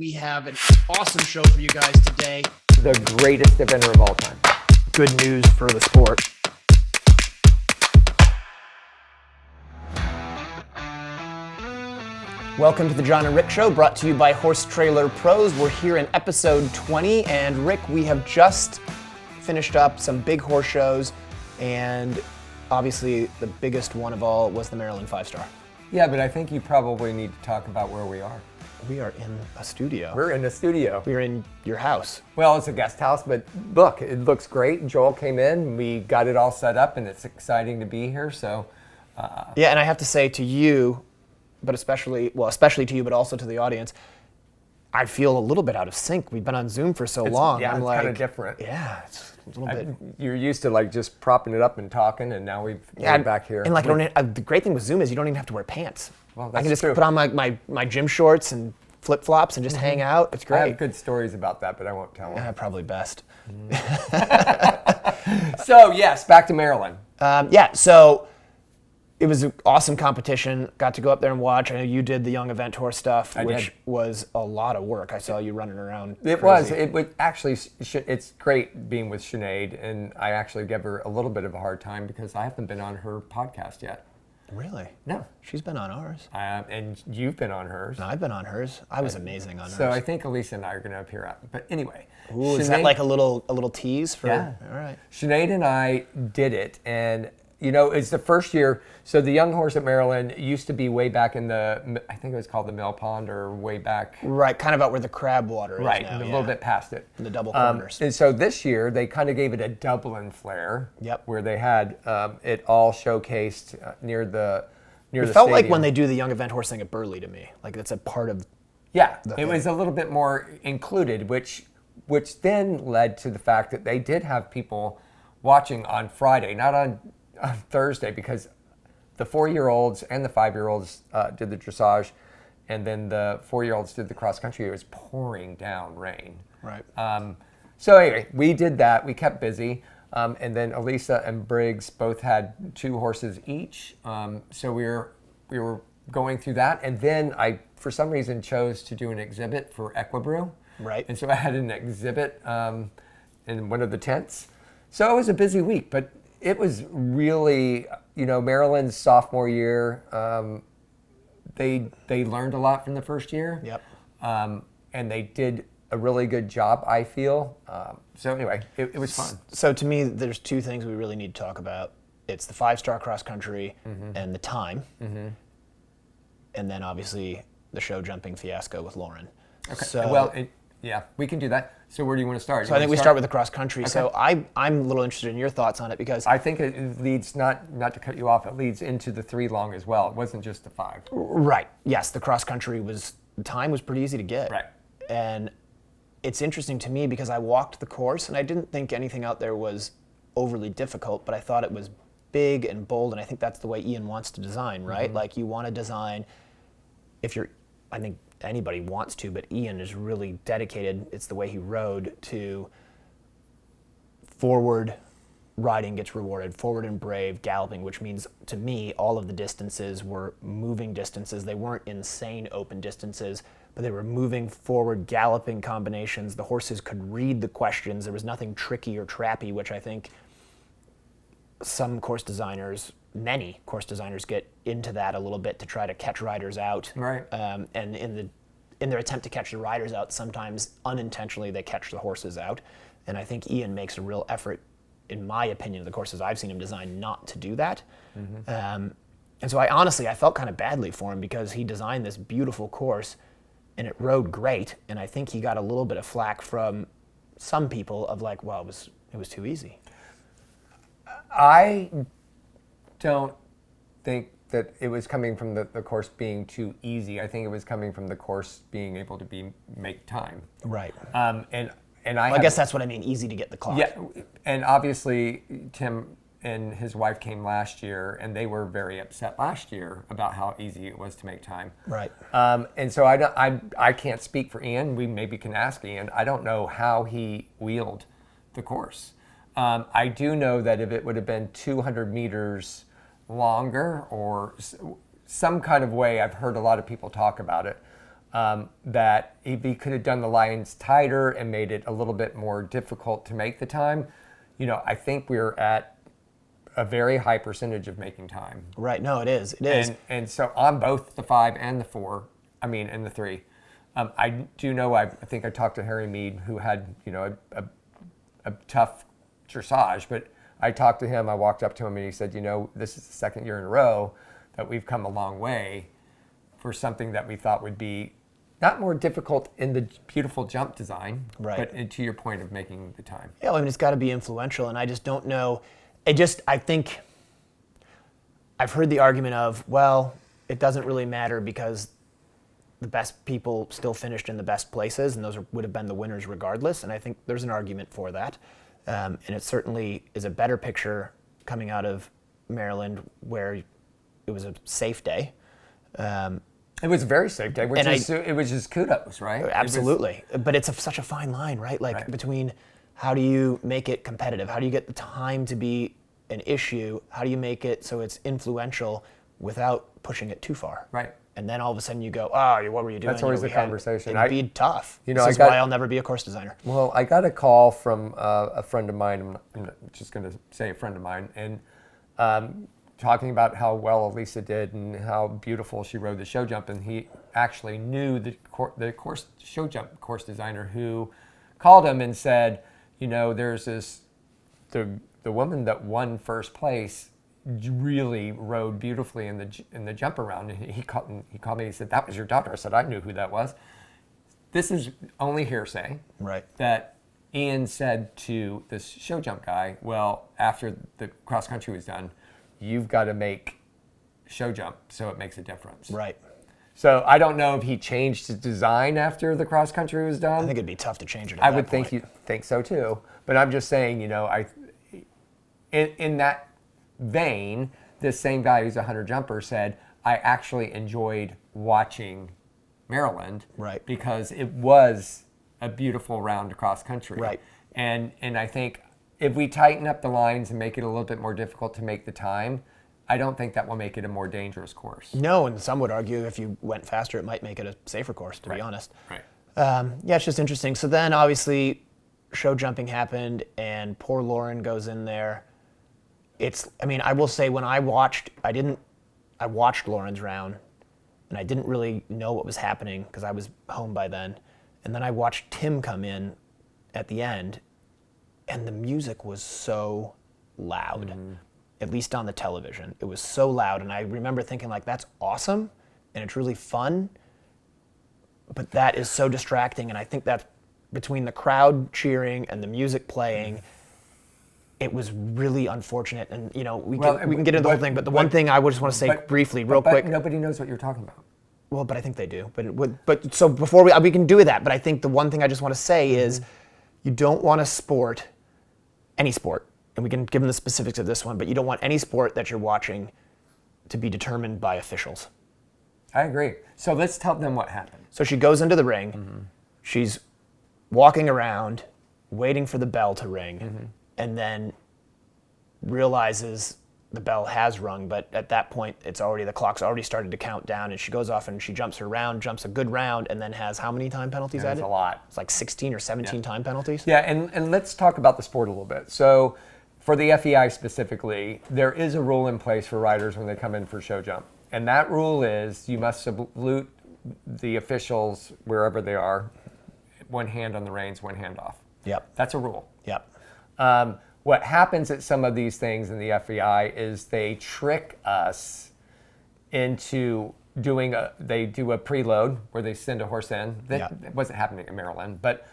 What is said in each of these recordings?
We have an awesome show for you guys today. The greatest eventer of all time. Good news for the sport. Welcome to the John and Rick Show, brought to you by Horse Trailer Pros. We're here in episode 20, and Rick, we have just finished up some big horse shows, and obviously the biggest one of all was the Maryland 5-Star. Yeah, but I think you probably need to talk about where we are. We are in a studio. We're in a studio. We're in your house. Well, it's a guest house, but look, it looks great. Joel came in, we got it all set up, and it's exciting to be here, so. Yeah, and I have to say to you, but especially to you, but also to the audience, I feel a little bit out of sync. We've been on Zoom for so long. Yeah, I'm it's like, kind of different. Yeah, it's a little bit. You're used to like just propping it up and talking, and now we're back here. And like, the great thing with Zoom is you don't even have to wear pants. Well, I can just true. put on my gym shorts and flip flops and just hang out. It's great. I have good stories about that, but I won't tell them. Yeah, probably best. So yes, back to Maryland. So it was an awesome competition. Got to go up there and watch. I know you did the young event horse stuff, which was a lot of work. I saw you running around. It crazy. was. It was actually. It's great being with Sinead, and I actually gave her a little bit of a hard time because I haven't been on her podcast yet. Really? No. She's been on ours. And you've been on hers. No, I've been on hers. I was amazing on hers. So I think Elisa and I are going to appear out. But anyway. Ooh, is that like a little tease for? Yeah. All right. Sinead and I did it, and it's the first year. So the young horse at Maryland used to be way back in I think it was called the Mill Pond, or way back. Right, kind of out where the crab water is Right, now, a little bit past it. In the double corners. And so this year they kind of gave it a Dublin flair. Yep. Where they had it all showcased near the It felt like when they do the young event horse thing at Burley to me. Like it's a part of. Yeah, it was a little bit more included, which then led to the fact that they did have people watching on Friday, not on Thursday, because the 4-year-olds and the 5-year-olds did the dressage, and then the 4-year-olds did the cross country. It was pouring down rain. Right. So anyway, we did that. We kept busy. And then Elisa and Briggs both had 2 horses each. So we were going through that. And then I, for some reason, chose to do an exhibit for Equibrew. Right. And so I had an exhibit in one of the tents. So it was a busy week, but it was really, Maryland's sophomore year. They learned a lot from the first year. Yep. And they did a really good job, I feel. So anyway, it was fun. So to me, there's 2 things we really need to talk about. It's the 5-star cross country and the time. Mm-hmm. And then obviously the show jumping fiasco with Lauren. Okay. So, we can do that. So where do you want to start? So I think we start with the cross country. Okay. So I'm a little interested in your thoughts on it because I think it leads, not to cut you off, it leads into the 3 long as well. It wasn't just the 5. Right. Yes, the cross country the time was pretty easy to get. Right. And it's interesting to me because I walked the course and I didn't think anything out there was overly difficult, but I thought it was big and bold, and I think that's the way Ian wants to design, right? Mm-hmm. Like you want to design, I think anybody wants to, but Ian is really dedicated, it's the way he rode, to forward riding gets rewarded, forward and brave, galloping, which means to me all of the distances were moving distances. They weren't insane open distances, but they were moving forward, galloping combinations. The horses could read the questions. There was nothing tricky or trappy, which I think many course designers get into that a little bit to try to catch riders out. Right. And in their attempt to catch the riders out, sometimes unintentionally they catch the horses out. And I think Ian makes a real effort, in my opinion, the courses I've seen him design, not to do that. Mm-hmm. And so I felt kind of badly for him because he designed this beautiful course and it rode great. And I think he got a little bit of flack from some people of like, well, it was too easy. I don't think that it was coming from the course being too easy. I think it was coming from the course being able to make time. Right. I guess that's what I mean, easy to get the clock. Yeah, and obviously Tim and his wife came last year, and they were very upset last year about how easy it was to make time. Right. And so I can't speak for Ian. We maybe can ask Ian. I don't know how he wheeled the course. I do know that if it would have been 200 meters longer or some kind of way, I've heard a lot of people talk about it, that if he could have done the lines tighter and made it a little bit more difficult to make the time, I think we're at a very high percentage of making time. Right. No, it is. It is. And so on both the 5 and the 4, and the 3, I do know, I think I talked to Harry Mead, who had, a tough dressage, but I talked to him, I walked up to him and he said, this is the second year in a row that we've come a long way for something that we thought would be not more difficult in the beautiful jump design, right, but to your point of making the time. Yeah, it's got to be influential, and I just don't know. I think I've heard the argument of, well, it doesn't really matter because the best people still finished in the best places, and those would have been the winners regardless, and I think there's an argument for that. And it certainly is a better picture coming out of Maryland where it was a safe day. It was a very safe day, it was just kudos, right? Absolutely. But it's such a fine line, right? Right. Between how do you make it competitive? How do you get the time to be an issue? How do you make it so it's influential without pushing it too far? Right. And then all of a sudden you go, what were you doing? That's always the conversation. It'd be tough. This is why I'll never be a course designer. Well, I got a call from a friend of mine, I'm not just going to say a friend of mine, and talking about how well Elisa did and how beautiful she rode the show jump, and he actually knew the show jump course designer who called him and said, there's the woman that won first place really rode beautifully in the jump around. And he called me and he said, that was your daughter. I said, I knew who that was. This is only hearsay. Right. That Ian said to this show jump guy, well, after the cross country was done, you've got to make show jump so it makes a difference. Right. So I don't know if he changed his design after the cross country was done. I think it'd be tough to change it at I that would point. think you think so too. But I'm just saying, in that vein, this same guy who's a 100 jumper said, I actually enjoyed watching Maryland, right, because it was a beautiful round across country. Right. And I think if we tighten up the lines and make it a little bit more difficult to make the time, I don't think that will make it a more dangerous course. No, and some would argue if you went faster, it might make it a safer course, to be honest. Right. Yeah, it's just interesting. So then obviously show jumping happened and poor Lauren goes in there. I will say when I watched Lauren's round and I didn't really know what was happening because I was home by then. And then I watched Tim come in at the end and the music was so loud, at least on the television. It was so loud. And I remember thinking that's awesome and it's really fun, but that is so distracting. And I think that's between the crowd cheering and the music playing, it was really unfortunate. And we can get into the whole thing, but the one thing I would just want to say briefly, real quick. Nobody knows what you're talking about. Well, but I think they do. But so before we can do that, but I think the one thing I just want to say is you don't want a sport, any sport, and we can give them the specifics of this one, but you don't want any sport that you're watching to be determined by officials. I agree. So let's tell them what happened. So she goes into the ring. She's walking around, waiting for the bell to ring, and then realizes the bell has rung, but at that point, the clock's already started to count down, and she goes off and she jumps her round, jumps a good round, and then has how many time penalties added? That's a lot. It's like 16 or 17 time penalties? Yeah, and let's talk about the sport a little bit. So for the FEI specifically, there is a rule in place for riders when they come in for show jump. And that rule is you must salute the officials wherever they are, one hand on the reins, one hand off. Yep. That's a rule. Yep. What happens at some of these things in the FEI is they trick us into they do a preload where they send a horse in. That wasn't happening in Maryland, but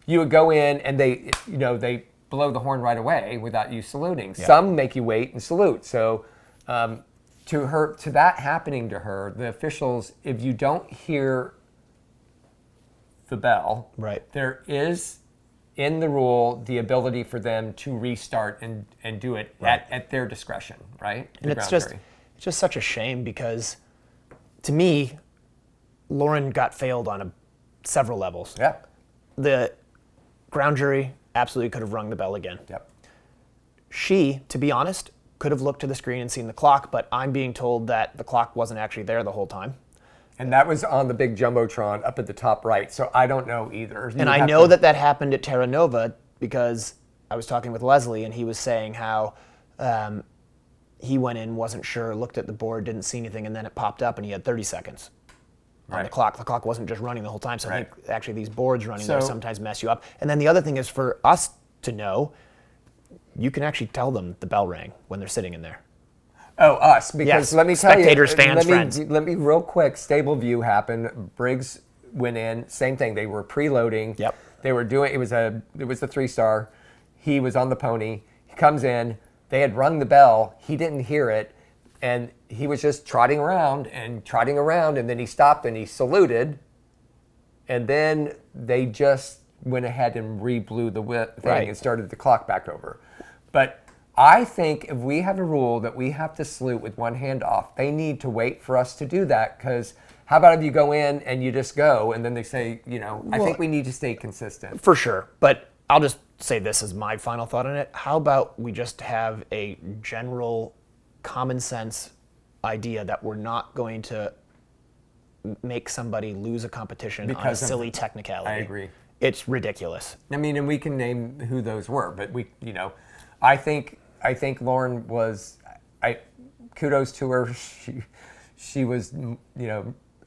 you would go in and they blow the horn right away without you saluting. Yeah. Some make you wait and salute. So to that happening to her, the officials, if you don't hear the bell, right, there is in the rule the ability for them to restart and do it at their discretion, right? And it's just such a shame because to me, Lauren got failed on several levels. Yeah. The ground jury absolutely could have rung the bell again. Yep. She, to be honest, could have looked to the screen and seen the clock, but I'm being told that the clock wasn't actually there the whole time. And that was on the big Jumbotron up at the top right. So I don't know either. And I know that happened at TerraNova because I was talking with Leslie and he was saying how he went in, wasn't sure, looked at the board, didn't see anything, and then it popped up and he had 30 seconds on the clock. The clock wasn't just running the whole time. So I think actually these boards running there sometimes mess you up. And then the other thing is for us to know, you can actually tell them the bell rang when they're sitting in there. Oh, us. Because let me tell spectators, you. fans, friends. Let me real quick, stable view happened. Briggs went in, same thing. They were preloading. Yep. They were doing, it was a 3-star. He was on the pony. He comes in. They had rung the bell. He didn't hear it. And he was just trotting around. And then he stopped and he saluted. And then they just went ahead and re-blew the thing and started the clock back over. But I think if we have a rule that we have to salute with one hand off, they need to wait for us to do that, because how about if you go in and you just go and then they say, I think we need to stay consistent. For sure. But I'll just say this as my final thought on it. How about we just have a general common sense idea that we're not going to make somebody lose a competition because on a silly technicality. I agree. It's ridiculous. I mean, and we can name who those were, but I think Lauren was, kudos to her. She was,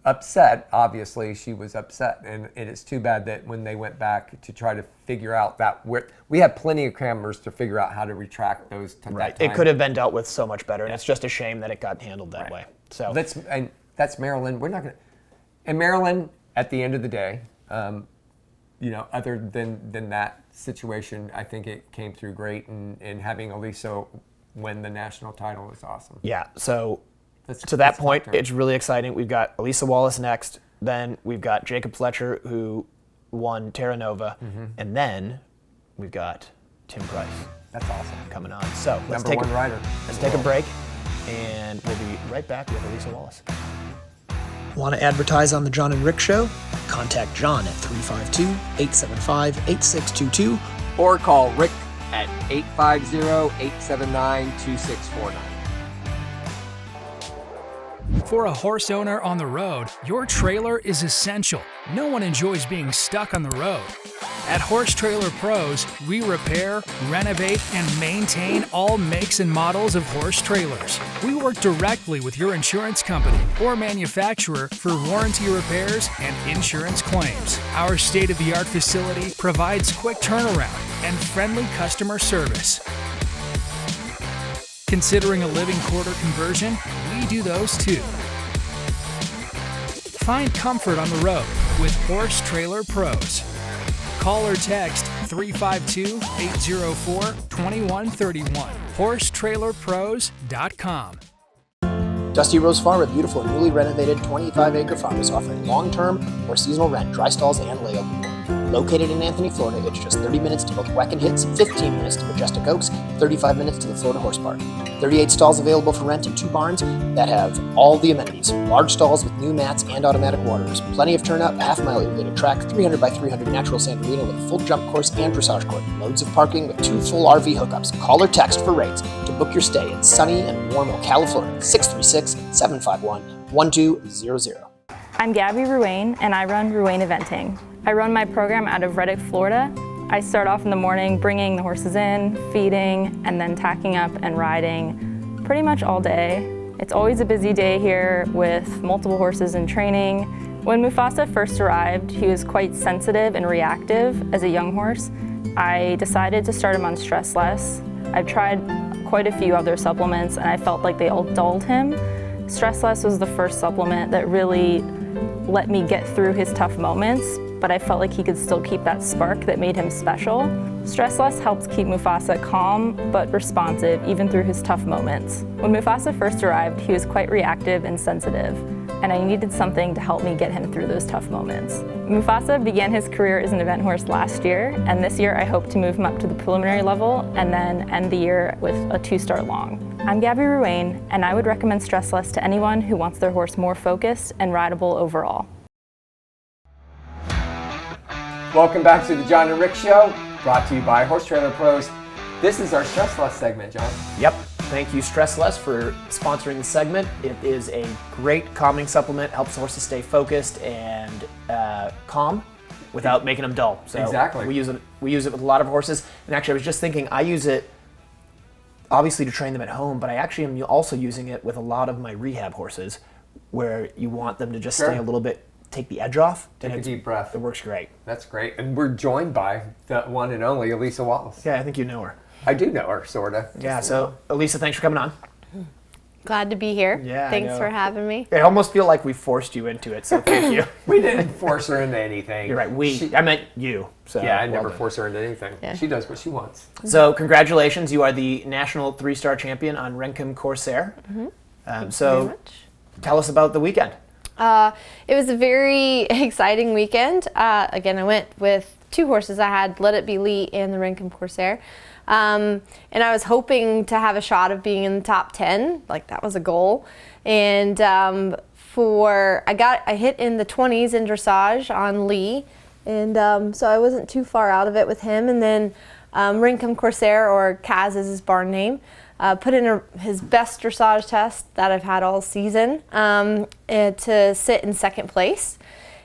upset. Obviously, she was upset, and it's too bad that when they went back to try to figure out that we had plenty of cameras to figure out how to retract those. That time. It could have been dealt with so much better, and it's just a shame that it got handled that way. So that's Maryland. We're not going to. In Maryland, at the end of the day, other than that situation, I think it came through great, and having Elisa win the national title is awesome. Yeah, so to that point, it's really exciting. We've got Elisa Wallace next, then we've got Jacob Fletcher, who won TerraNova, and then we've got Tim Price. That's awesome. Coming on. So let's take a break, and we'll be right back with Elisa Wallace. Want to advertise on the John and Rick Show? Contact John at 352-875-8622 or call Rick at 850-879-2649. For a horse owner on the road, your trailer is essential. No one enjoys being stuck on the road. At Horse Trailer Pros, we repair, renovate, and maintain all makes and models of horse trailers. We work directly with your insurance company or manufacturer for warranty repairs and insurance claims. Our state-of-the-art facility provides quick turnaround and friendly customer service. Considering a living quarter conversion? We do those too. Find comfort on the road with Horse Trailer Pros. Call or text 352-804-2131. HorseTrailerPros.com. Dusty Rose Farm, a beautiful and newly renovated 25-acre farm, is offering long-term or seasonal rent, dry stalls, and layover. Located in Anthony, Florida, it's just 30 minutes to both Weck and Hits, 15 minutes to Majestic Oaks, 35 minutes to the Florida Horse Park. 38 stalls available for rent and 2 barns that have all the amenities. Large stalls with new mats and automatic waters. Plenty of turnout, half-mile irrigated track, 300 by 300 natural sand arena with a full jump course and dressage court. Loads of parking with 2 full RV hookups. Call or text for rates to book your stay in sunny and warm Ocala, Florida. 636-751-1200. I'm Gabby Ruane, and I run Ruane Eventing. I run my program out of Reddick, Florida. I start off in the morning bringing the horses in, feeding, and then tacking up and riding pretty much all day. It's always a busy day here with multiple horses in training. When Mufasa first arrived, he was quite sensitive and reactive as a young horse. I decided to start him on Stress Less. I've tried quite a few other supplements, and I felt like they all dulled him. Stress Less was the first supplement that really let me get through his tough moments, but I felt like he could still keep that spark that made him special. Stress Less helps keep Mufasa calm but responsive even through his tough moments. When Mufasa first arrived, he was quite reactive and sensitive, and I needed something to help me get him through those tough moments. Mufasa began his career as an event horse last year, and this year I hope to move him up to the preliminary level and then end the year with a 2-star long. I'm Gabby Ruane, and I would recommend Stress Less to anyone who wants their horse more focused and rideable overall. Welcome back to the John and Rick Show, brought to you by Horse Trailer Pros. This is our Stress Less segment, John. Yep. Thank you, Stressless, for sponsoring the segment. It is a great calming supplement, helps the horses stay focused and calm without making them dull. So Exactly. We use it with a lot of horses. And actually, I was just thinking, I use it obviously to train them at home, but I actually am also using it with a lot of my rehab horses, where you want them to just stay a little bit, take the edge off. Take a deep breath. It works great. That's great. And we're joined by the one and only Elisa Wallace. Yeah, I think you know her. I do know her, sort of. Yeah, so Elisa, thanks for coming on. Glad to be here. Yeah, I Thanks know. for having me. I almost feel like we forced you into it, so thank you. We didn't force her into anything. You're right, I meant you. So Yeah, I well never done. force her into anything. Yeah. She does what she wants. So congratulations, you are the national 3-star champion on Renkum Corsair. So Very much. tell us about the weekend. It was a very exciting weekend. Again, I went with 2 horses. I had Let It Be Lee and the Renkum Corsair. And I was hoping to have a shot of being in the top 10. Like, that was a goal. And I hit in the 20s in dressage on Lee. And so I wasn't too far out of it with him. And then Renkum Corsair, or Kaz is his barn name, put in his best dressage test that I've had all season to sit in second place.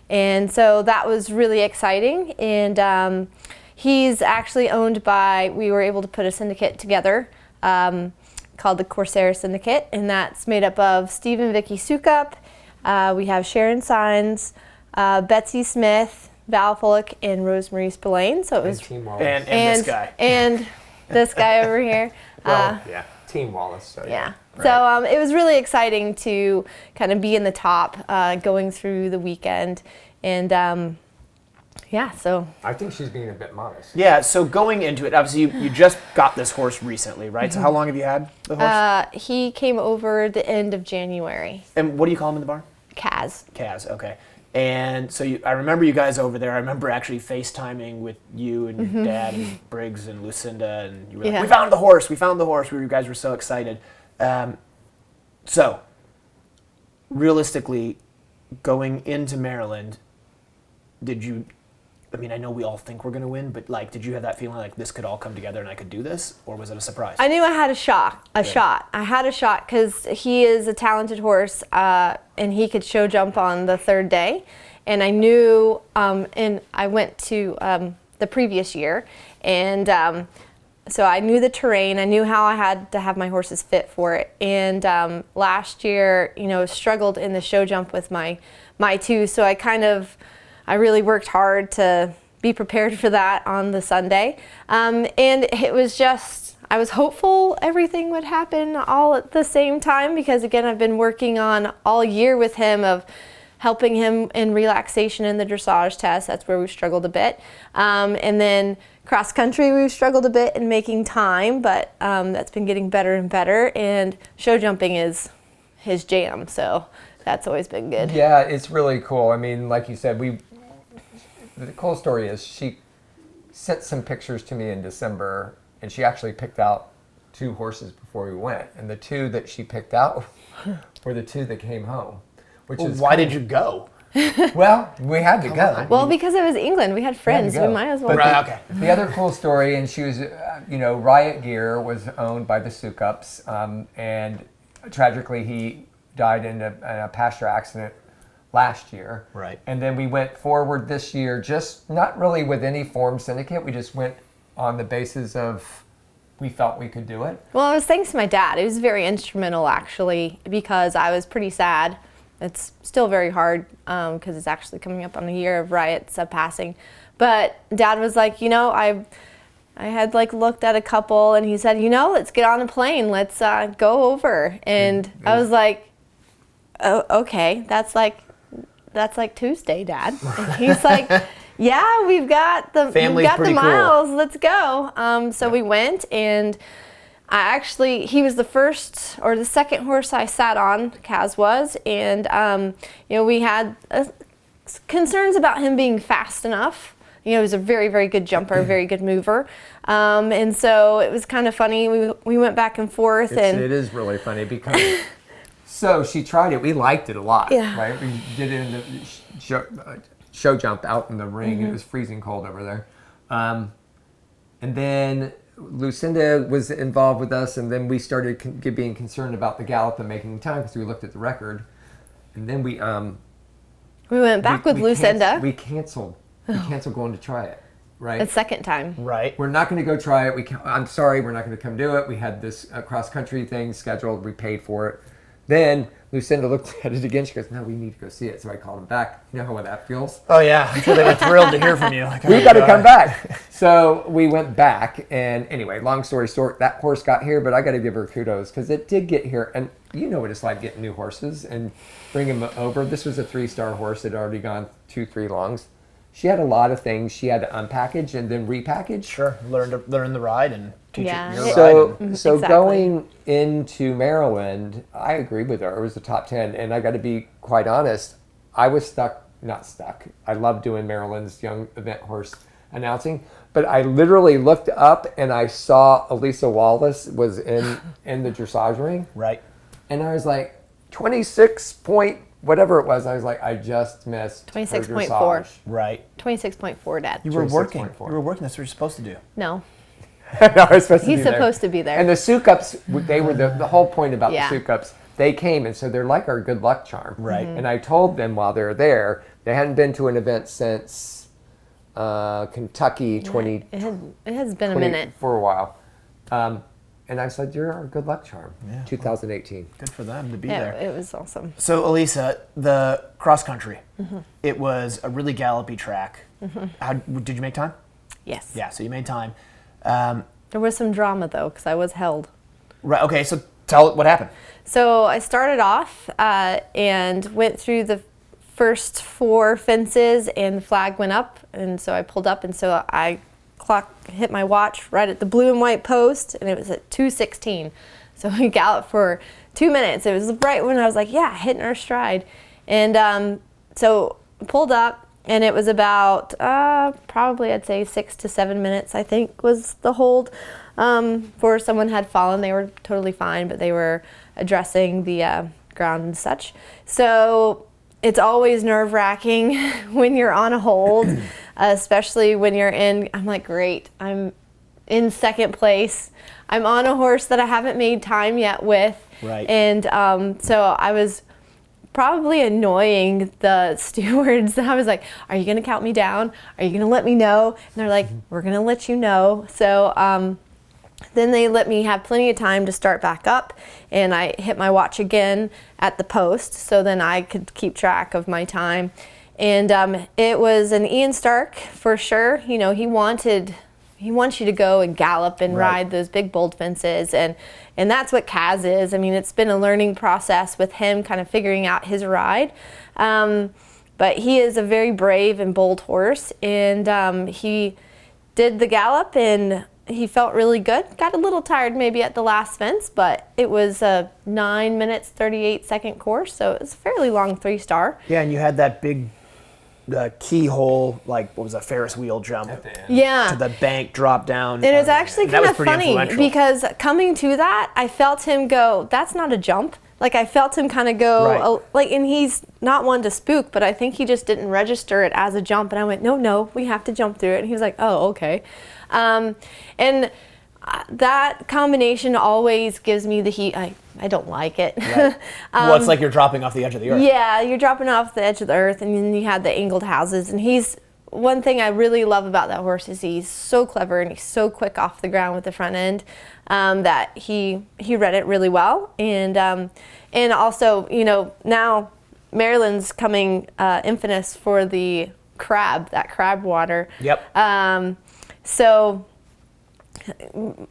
And so that was really exciting. And he's actually owned by, we were able to put a syndicate together called the Corsair Syndicate, and that's made up of Steve and Vicky Sukup. We have Sharon Sines, Betsy Smith, Val Fullock, and Rosemary Spillane. So it was Team Wallace. And this guy. and this guy over here. Well, yeah. Team Wallace. So Yeah. Right. So it was really exciting to kind of be in the top going through the weekend. And yeah, so. I think she's being a bit modest. Yeah, so going into it, obviously you just got this horse recently, right? So how long have you had the horse? He came over the end of January. And what do you call him in the barn? Kaz. Kaz, okay. And so I remember you guys over there. I remember actually FaceTiming with you and your dad and Briggs and Lucinda, and you were like, Yeah. we found the horse, we found the horse. You guys were so excited. So, realistically, going into Maryland, I know we all think we're going to win, but did you have that feeling like this could all come together and I could do this? Or was it a surprise? I knew I had a shot. I had a shot because he is a talented horse, and he could show jump on the 3rd day. And I knew, and I went to the previous year, and so I knew the terrain. I knew how I had to have my horses fit for it. And last year, struggled in the show jump with my 2. So I really worked hard to be prepared for that on the Sunday. And it was just, I was hopeful everything would happen all at the same time, because again, I've been working on all year with him of helping him in relaxation in the dressage test. That's where we've struggled a bit. And then cross country, we've struggled a bit in making time, but that's been getting better and better. And show jumping is his jam, so that's always been good. Yeah, it's really cool. I mean, like you said, the cool story is she sent some pictures to me in December, and she actually picked out 2 horses before we went. And the 2 that she picked out were the 2 that came home. Why did you go? Well, we had to go. Well, because it was England, we had friends, go. we might as well. But Okay. The other cool story, and she was, Riot Gear was owned by the Sukups, and tragically he died in a pasture accident last year. Right. And then we went forward this year, just not really with any form syndicate. We just went on the basis of we felt we could do it. Well, it was thanks to my dad. It was very instrumental, actually, because I was pretty sad. It's still very hard because it's actually coming up on a year of Riot's passing. But Dad was like, I had looked at a couple, and he said, let's get on a plane. Let's go over. And I was like, oh, okay, that's like Tuesday, Dad. And he's like, yeah, we've got the miles. Cool. Let's go. So we went, and he was the first or the second horse I sat on, Kaz was, and we had concerns about him being fast enough. He was a very, very good jumper, very good mover, and so it was kind of funny. We went back and forth, It is really funny because. So she tried it. We liked it a lot. Yeah. Right. We did it in the show jump out in the ring. It was freezing cold over there, and then Lucinda was involved with us, and then we started being concerned about the gallop and making time because we looked at the record, and then we went back with Lucinda. We canceled going to try it. Right. The second time. Right. We're not going to go try it. I'm sorry, we're not going to come do it. We had this cross-country thing scheduled. We paid for it. Then Lucinda looked at it again. She goes, no, we need to go see it. So I called him back. You know how that feels? Oh, yeah. I'm sure they were thrilled to hear from you. Like, We got to come back. So we went back. And anyway, long story short, that horse got here, but I got to give her kudos because it did get here. And you know what it's like getting new horses and bring them over. This was a 3-star horse that had already gone 2-3 longs. She had a lot of things she had to unpackage and then repackage. Sure, learn the ride and teach it your So ride. Exactly. Going into Maryland, I agree with her. It was the top 10, and I got to be quite honest. I was not stuck. I love doing Maryland's young event horse announcing, but I literally looked up and I saw Elisa Wallace was in the dressage ring, Right. and I was like, 26 point. Whatever it was, I was like, I just missed 26.4. Right. 26.4, Dad. You were working. 26.4. You were working. That's what you're supposed to do. No. No, I was supposed to He's be there. supposed to be there. And the Sioux Cups, they were the whole point about Yeah. the Sioux Cups. They came, and so they're like our good luck charm. Right. Mm-hmm. And I told them while they were there, they hadn't been to an event since Kentucky 20, It has been a 20 minute. for a while. And I said, you're our good luck charm, 2018. Good for them to be Yeah, there. it was awesome. So, Elisa, the cross country, it was a really gallopy track. How did you make time? Yes. Yeah, so you made time. There was some drama, though, because I was held. Right. Okay, so tell what happened. So I started off and went through the first 4 fences, and the flag went up, and so I pulled up, and so I hit my watch right at the blue and white post, and it was at 2:16. So we galloped for 2 minutes. It was right when I was like, yeah, hitting our stride. And so pulled up, and it was about probably I'd say 6 to 7 minutes, I think, was the hold. For someone had fallen. They were totally fine, but they were addressing the ground and such. So it's always nerve-wracking when you're on a hold, especially when you're in, I'm like, great, I'm in second place. I'm on a horse that I haven't made time yet with. Right. And so I was probably annoying the stewards. I was like, are you going to count me down? Are you going to let me know? And they're like, we're going to let you know. So then they let me have plenty of time to start back up, and I hit my watch again at the post, so then I could keep track of my time. And it was an Ian Stark for sure. You know, he wants you to go and gallop and ride those big bold fences, and that's what Kaz is. I mean, it's been a learning process with him kind of figuring out his ride. But he is a very brave and bold horse, and he did the gallop, and he felt really good. Got a little tired maybe at the last fence, but it was a 9 minutes, 38 second course, so it was a fairly long 3-star. Yeah, and you had that big keyhole, like, what was a Ferris wheel jump Yeah. to the bank, drop down. And it was actually That kind was of pretty funny influential. because coming to that, I felt him go, that's not a jump. Like I felt him kind of go, Right. and he's not one to spook, but I think he just didn't register it as a jump. And I went, no, we have to jump through it. And he was like, oh, okay. And that combination always gives me the heat. I don't like it. Right. Well, it's like you're dropping off the edge of the earth. Yeah, you're dropping off the edge of the earth, and then you had the angled houses. And one thing I really love about that horse is he's so clever and he's so quick off the ground with the front end that he read it really well. And also, you know, now Maryland's coming infamous for the that crab water. Yep. So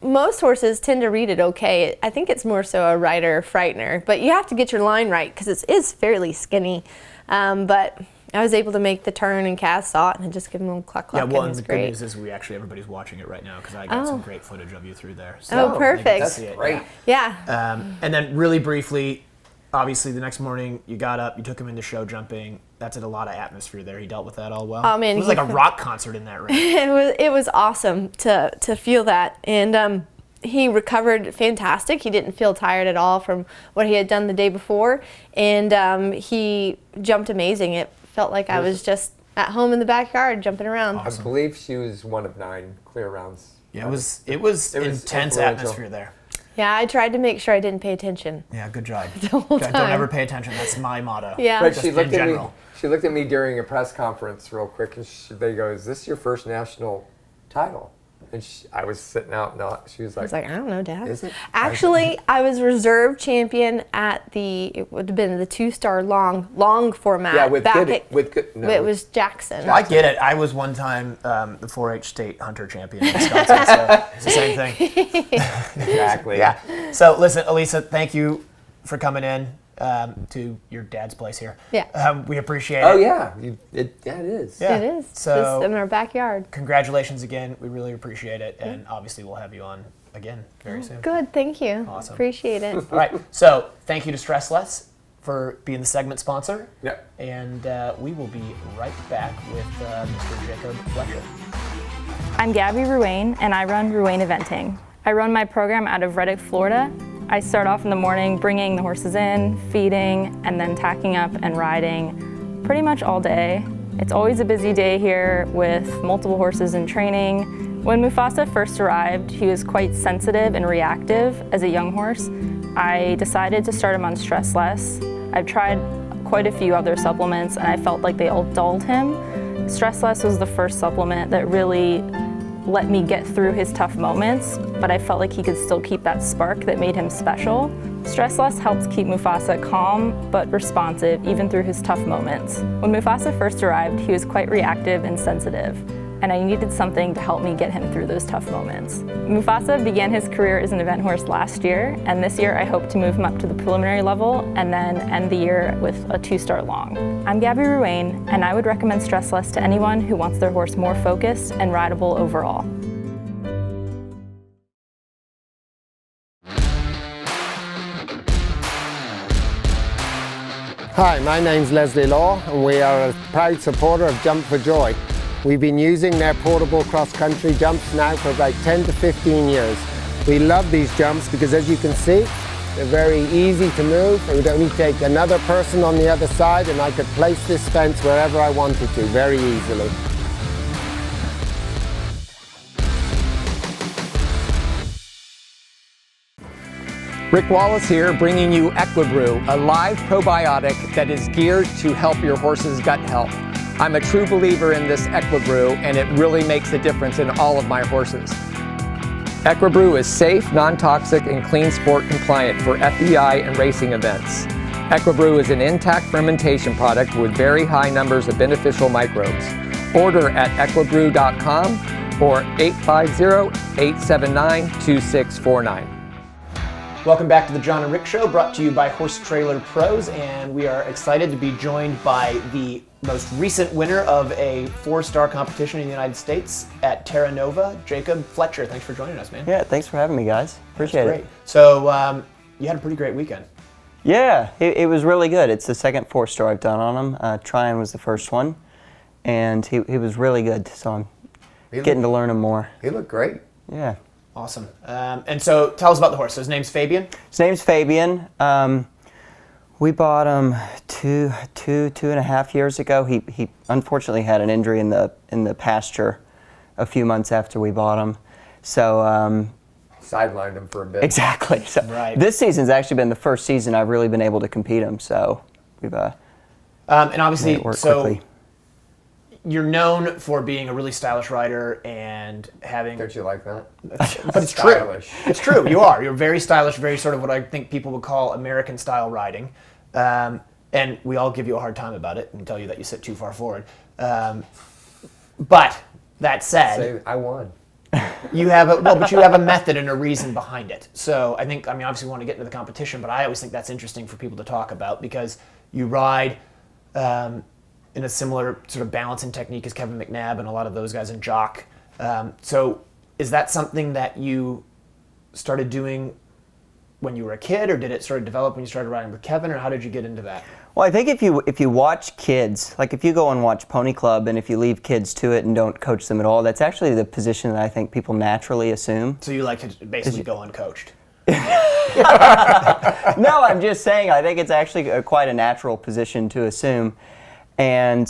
most horses tend to read it okay. I think it's more so a rider frightener, but you have to get your line right because it is fairly skinny. But I was able to make the turn, and Kaz saw it and just give him a little cluck. Yeah, well, and and the it's great. good news is everybody's watching it right now because I got some great footage of you through there. So Oh, they can perfect. see it, Great. Yeah. And then really briefly, obviously the next morning you got up, you took him into show jumping. That's a lot of atmosphere there. He dealt with that all well. Oh, man, It was like a rock concert in that ring. It was awesome to feel that, and he recovered fantastic. He didn't feel tired at all from what he had done the day before, and he jumped amazing. It felt like I at home in the backyard, jumping around. I believe she was one of 9 clear rounds. Yeah, it was intense influential. atmosphere there. Yeah, I tried to make sure I didn't pay attention. Yeah, good job. The whole Don't time. ever pay attention. That's my motto. Yeah. But Just she looked in at me. general. She looked at me during a press conference real quick, and they go, "Is this your first national title?" And I was sitting out, and she was I like, was like, I don't know, Dad. Is it? Actually, I was reserve champion at it would have been the 2-star long format. "Yeah, with back good, at, with good." No, it was Jackson. I get it. I was one time the 4-H state hunter champion in Wisconsin, so it's the same thing. exactly. Yeah. So listen, Elisa, thank you for coming in to your dad's place here. Yeah. We appreciate Oh it. yeah, it is. Yeah. It is. So- Just in our backyard. Congratulations again. We really appreciate it. And obviously we'll have you on again very soon. Good, thank you. Awesome. Appreciate it. All right. So thank you to Stress Less for being the segment sponsor. Yep. And we will be right back with Mr. Jacob Fletcher. I'm Gabby Ruane, and I run Ruane Eventing. I run my program out of Reddick, Florida. I start off in the morning bringing the horses in, feeding, and then tacking up and riding pretty much all day. It's always a busy day here with multiple horses in training. When Mufasa first arrived, he was quite sensitive and reactive as a young horse. I decided to start him on Stress Less. I've tried quite a few other supplements, and I felt like they all dulled him. Stress Less was the first supplement that really let me get through his tough moments, but I felt like he could still keep that spark that made him special. Stress Less helps keep Mufasa calm but responsive even through his tough moments. When Mufasa first arrived, he was quite reactive and sensitive, and I needed something to help me get him through those tough moments. Mufasa began his career as an event horse last year, and this year I hope to move him up to the preliminary level and then end the year with a 2-star long. I'm Gabby Ruane, and I would recommend Stress Less to anyone who wants their horse more focused and rideable overall. Hi, my name's Leslie Law, and we are a proud supporter of Jump for Joy. We've been using their portable cross-country jumps now for about 10 to 15 years. We love these jumps because, as you can see, they're very easy to move. It would only take another person on the other side, and I could place this fence wherever I wanted to very easily. Rick Wallace here, bringing you Equibrew, a live probiotic that is geared to help your horse's gut health. I'm a true believer in this Equibrew, and it really makes a difference in all of my horses. Equibrew is safe, non-toxic, and clean sport compliant for FEI and racing events. Equibrew is an intact fermentation product with very high numbers of beneficial microbes. Order at equibrew.com or 850-879-2649. Welcome back to the John and Rick Show, brought to you by Horse Trailer Pros, and we are excited to be joined by the most recent winner of a 4-star competition in the United States at TerraNova, Jacob Fletcher. Thanks for joining us, man. Yeah, thanks for having me, guys. Appreciate That's it. great. So you had a pretty great weekend. Yeah, it was really good. It's the second 4-star I've done on him. Tryon was the first one, and he was really good, so I'm getting to learn him more. He looked great. Yeah. Awesome. And so tell us about the horse. So his name's Fabian? His name's Fabian. We bought him two and a half years ago. He unfortunately had an injury in the pasture a few months after we bought him. So Sidelined him for a bit. exactly. So Right. this season's actually been the first season I've really been able to compete him. So we've and obviously, made it work so quickly. you're known for being a really stylish rider and having. Don't you like that? But it's Stylish. true. It's true. You are. You're very stylish, very sort of what I think people would call American style riding. And we all give you a hard time about it and tell you that you sit too far forward. But that said, Say, I won. you have but you have a method and a reason behind it. So I mean, obviously we want to get into the competition, but I always think that's interesting for people to talk about because you ride in a similar sort of balancing technique as Kevin McNabb and a lot of those guys in jock. So is that something that you started doing when you were a kid, or did it sort of develop when you started riding with Kevin, or how did you get into that? Well, I think if you watch kids, like if you go and watch Pony Club and if you leave kids to it and don't coach them at all, that's actually the position that I think people naturally assume. So you like to basically go uncoached. No, I'm just saying I think it's actually quite a natural position to assume. And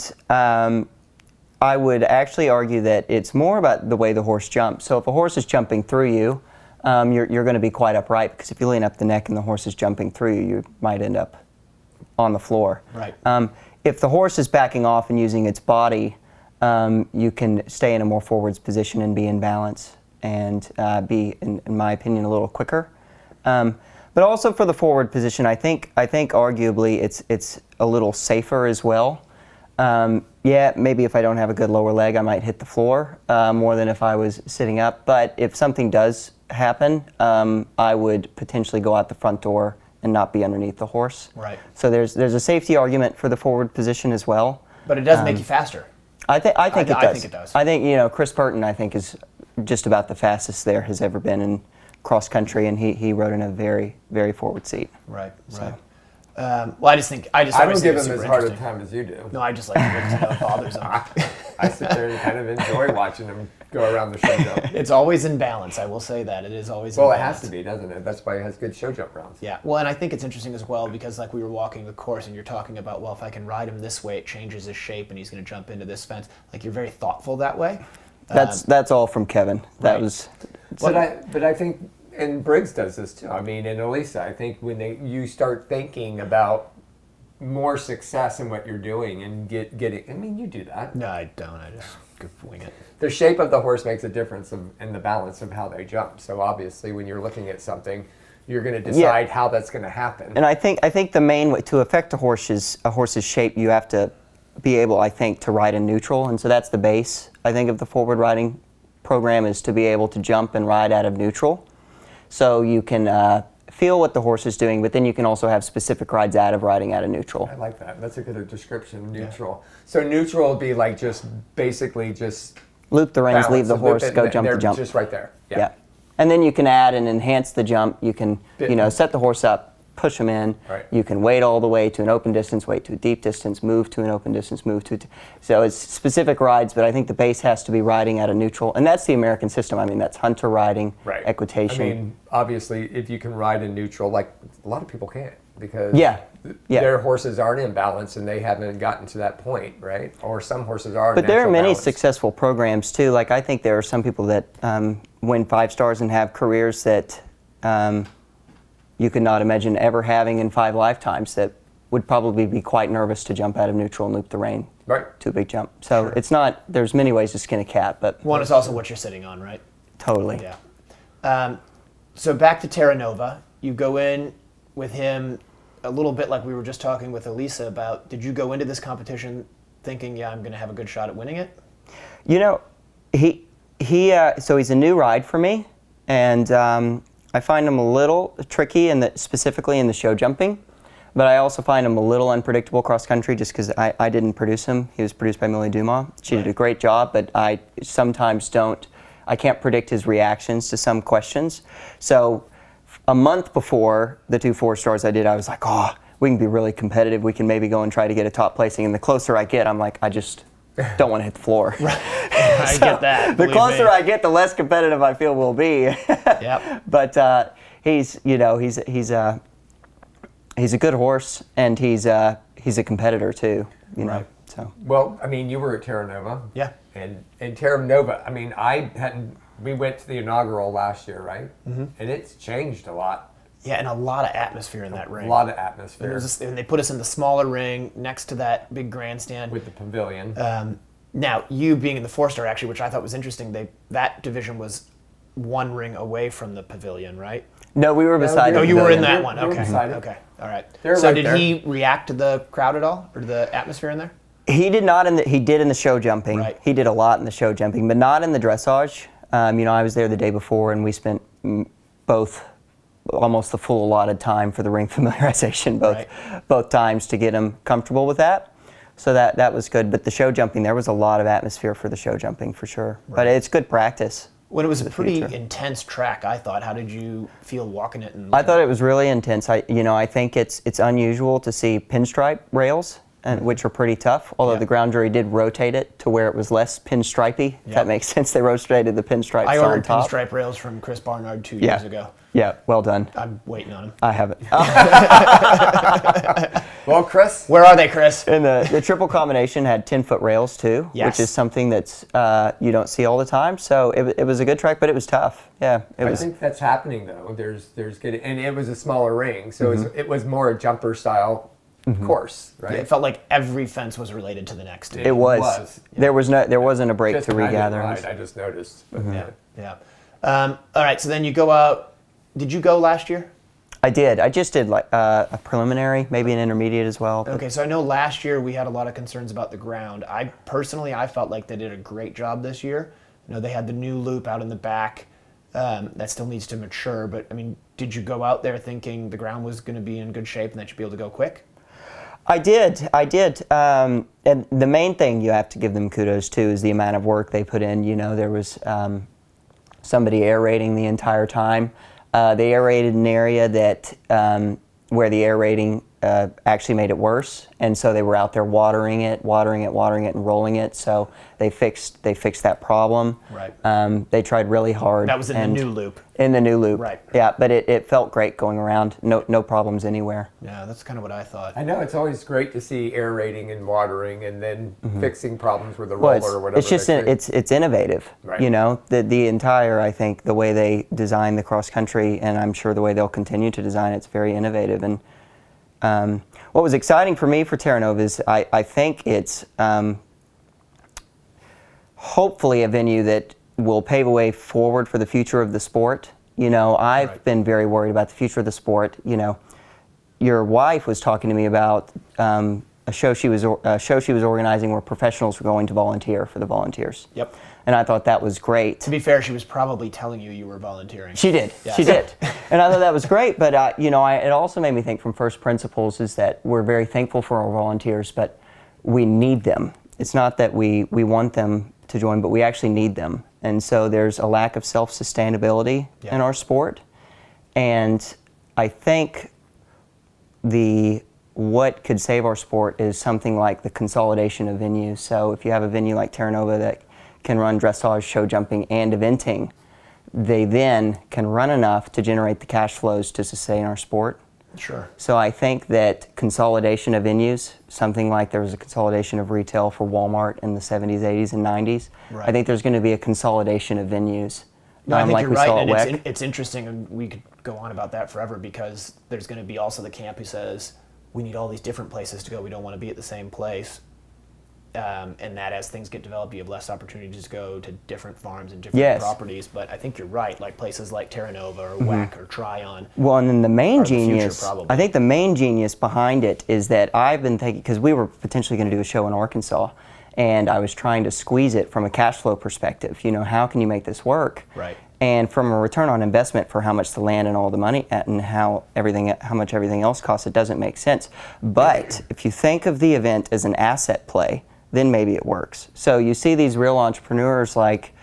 I would actually argue that it's more about the way the horse jumps. So if a horse is jumping through you, you're going to be quite upright, because if you lean up the neck and the horse is jumping through you, you might end up on the floor. Right. If the horse is backing off and using its body, you can stay in a more forwards position and be in balance and be, in my opinion, a little quicker. But also for the forward position, I think arguably it's a little safer as well. Yeah, maybe if I don't have a good lower leg, I might hit the floor more than if I was sitting up. But if something does happen, I would potentially go out the front door and not be underneath the horse. Right. So there's a safety argument for the forward position as well. But it does make you faster. I think it does. I think it does. I think, Chris Burton, I think, is just about the fastest there has ever been in cross country, and he rode in a very, very forward seat. Right. So. Right. Well, I don't give him as hard a time as you do. No, I just like it because it bothers him. I sit there and kind of enjoy watching him go around the show jump. It's always in balance. I will say that it is always. Well, in it balance. has to be, doesn't it? That's why it has good show jump rounds. Yeah. Well, and I think it's interesting as well because like we were walking the course and you're talking about, well, if I can ride him this way, it changes his shape and he's going to jump into this fence. Like you're very thoughtful that way. That's all from Kevin. That Right. was. But I think, and Briggs does this too. I mean, and Elisa, I think when you start thinking about more success in what you're doing and getting, I mean, you do that. No, I don't. I just wing it. The shape of the horse makes a difference in the balance of how they jump. So obviously, when you're looking at something, you're going to decide how that's going to happen. And I think the main way to affect a horse's shape, you have to be able, I think, to ride in neutral, and so that's the base. I think of the forward riding program is to be able to jump and ride out of neutral, so you can feel what the horse is doing, but then you can also have specific rides out of riding out of neutral. I like that. That's a good description. Neutral. Yeah. So neutral would be like just basically just loop the reins, leave the horse, go jump the jump. Just right there. Yeah. And then you can add and enhance the jump. You can set the horse up, push him in. Right. You can wait all the way to an open distance, wait to a deep distance, move to an open distance, move to. So it's specific rides, but I think the base has to be riding out of neutral, and that's the American system. I mean, that's hunter riding, equitation. I mean, obviously, if you can ride in neutral, like a lot of people can't because their horses aren't in balance and they haven't gotten to that point, right? Or some horses are. But there are many successful programs too. Like I think there are some people that win 5 stars and have careers that. You could not imagine ever having in 5 lifetimes that would probably be quite nervous to jump out of neutral and loop the rein to a big jump. So it's not, there's many ways to skin a cat, but. One is also what you're sitting on, right? Totally. Yeah. So back to TerraNova, you go in with him a little bit like we were just talking with Elisa about, did you go into this competition thinking, I'm going to have a good shot at winning it? So he's a new ride for me, and I find him a little tricky, specifically in the show jumping, but I also find him a little unpredictable cross country just because I didn't produce him. He was produced by Millie Dumas. She did a great job, but I sometimes I can't predict his reactions to some questions. So a month before the 2 4-stars I did, I was like, we can be really competitive. We can maybe go and try to get a top placing. And the closer I get, I'm like, I just don't want to hit the floor. I get that. The closer I get, the less competitive I feel we'll be. Yep. But he's a good horse, and he's a competitor too. Know. So. Well, I mean, you were at TerraNova. Yeah. And TerraNova, I mean, we went to the inaugural last year, right? Mm-hmm. And it's changed a lot. Yeah, and a lot of atmosphere in that ring. A lot of atmosphere. And they put us in the smaller ring next to that big grandstand. With the pavilion. Now, you being in the 4-star, actually, which I thought was interesting, that division was 1 ring away from the pavilion, right? No, we were beside. Oh, you were in that one. We were beside it. Okay. All right. So did he react to the crowd at all, or to the atmosphere in there? He did not. He did in the show jumping. Right. He did a lot in the show jumping, but not in the dressage. I was there the day before, and we spent almost the full allotted time for the ring familiarization, both times to get him comfortable with that. So that was good. But the show jumping, there was a lot of atmosphere for the show jumping for sure. Right. But it's good practice. When it was a pretty intense track, I thought. How did you feel walking it? I thought it was really intense. I think it's unusual to see pinstripe rails and which are pretty tough. Although Yeah. the ground jury did rotate it to where it was less pinstripey. If that makes sense. They rotated the pinstripes I on ordered top. pinstripe rails from Chris Barnard 2 Yeah. years ago. Yeah, well done. I'm waiting on them. I haven't. Well, Chris, Where are they, Chris? And the triple combination had 10-foot rails too, Yes. which is something that's you don't see all the time. So it was a good track, but it was tough. Yeah, it I was. think that's happening though. There's getting, and it was a smaller ring, so it was more a jumper style course, right? It felt like every fence was related to the next. It was. There wasn't a break Just to when I didn't regather. ride, I just noticed. But, Yeah. All right, so then you go out. Did you go last year? I did. I just did like a preliminary, maybe an intermediate as well. Okay, so I know last year we had a lot of concerns about the ground. I felt like they did a great job this year. You know, they had the new loop out in the back. That still needs to mature, but I mean, did you go out there thinking the ground was going to be in good shape and that you'd be able to go quick? I did. And the main thing you have to give them kudos to is the amount of work they put in. You know, there was somebody aerating the entire time. They aerated an area that where the aerating actually made it worse, and so they were out there watering it, and rolling it. So they fixed that problem. Right. They tried really hard. That was in the new loop. In the new loop. Right. Yeah, but it felt great going around. No problems anywhere. Yeah, that's kind of what I thought. I know it's always great to see aerating and watering, and then fixing problems with the Well, roller or whatever. it's just it's innovative. Right. You know, the entire, I think the way they design the cross country, and I'm sure the way they'll continue to design it's very innovative. And what was exciting for me for TerraNova is I think it's hopefully a venue that will pave a way forward for the future of the sport. You know, I've been very worried about the future of the sport. You know, your wife was talking to me about a show she was organizing where professionals were going to volunteer for the volunteers. Yep. And I thought that was great. To be fair, she was probably telling you were volunteering. She did. Yes. She did. And I thought that was great. But, you know, it also made me think from first principles is that we're very thankful for our volunteers, but we need them. It's not that we want them to join, but we actually need them. And so there's a lack of self-sustainability in our sport. And I think what could save our sport is something like the consolidation of venues. So if you have a venue like TerraNova that can run dressage, show jumping, and eventing, they then can run enough to generate the cash flows to sustain our sport. Sure. So I think that consolidation of venues, something like there was a consolidation of retail for Walmart in the 70s, 80s, and 90s, Right. I think there's going to be a consolidation of venues. No, I think like you're we right, saw and at WEC. it's interesting, and we could go on about that forever because there's going to be also the camp who says we need all these different places to go. We don't want to be at the same place, and that as things get developed, you have less opportunities to go to different farms and different properties. But I think you're right, like places like TerraNova or WEC or Tryon. Well, and then the main are the future, genius, probably. I think the main genius behind it is that I've been thinking, because we were potentially going to do a show in Arkansas, and I was trying to squeeze it from a cash flow perspective. You know, how can you make this work? Right. And from a return on investment for how much the land and all the money and how much everything else costs, it doesn't make sense. But if you think of the event as an asset play, then maybe it works. So you see these real entrepreneurs like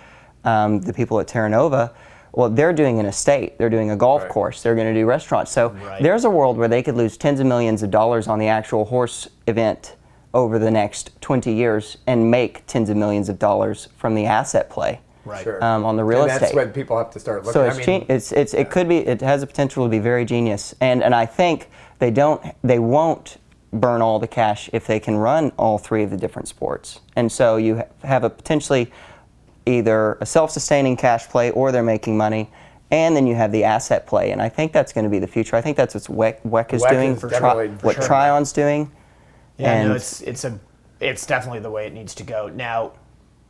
the people at TerraNova. Well, they're doing an estate, they're doing a golf course, they're going to do restaurants. So there's a world where they could lose tens of millions of dollars on the actual horse event over the next 20 years and make tens of millions of dollars from the asset play. Right. Sure. On the real and estate. that's when people have to start looking. So it could be, it has the potential to be very genius, and I think they won't burn all the cash if they can run all three of the different sports, and so you have a potentially either a self-sustaining cash play or they're making money, and then you have the asset play, and I think that's going to be the future. I think that's what WEC is WEC doing, is definitely what for sure. Tryon's doing. Yeah, and no, it's definitely the way it needs to go. Now,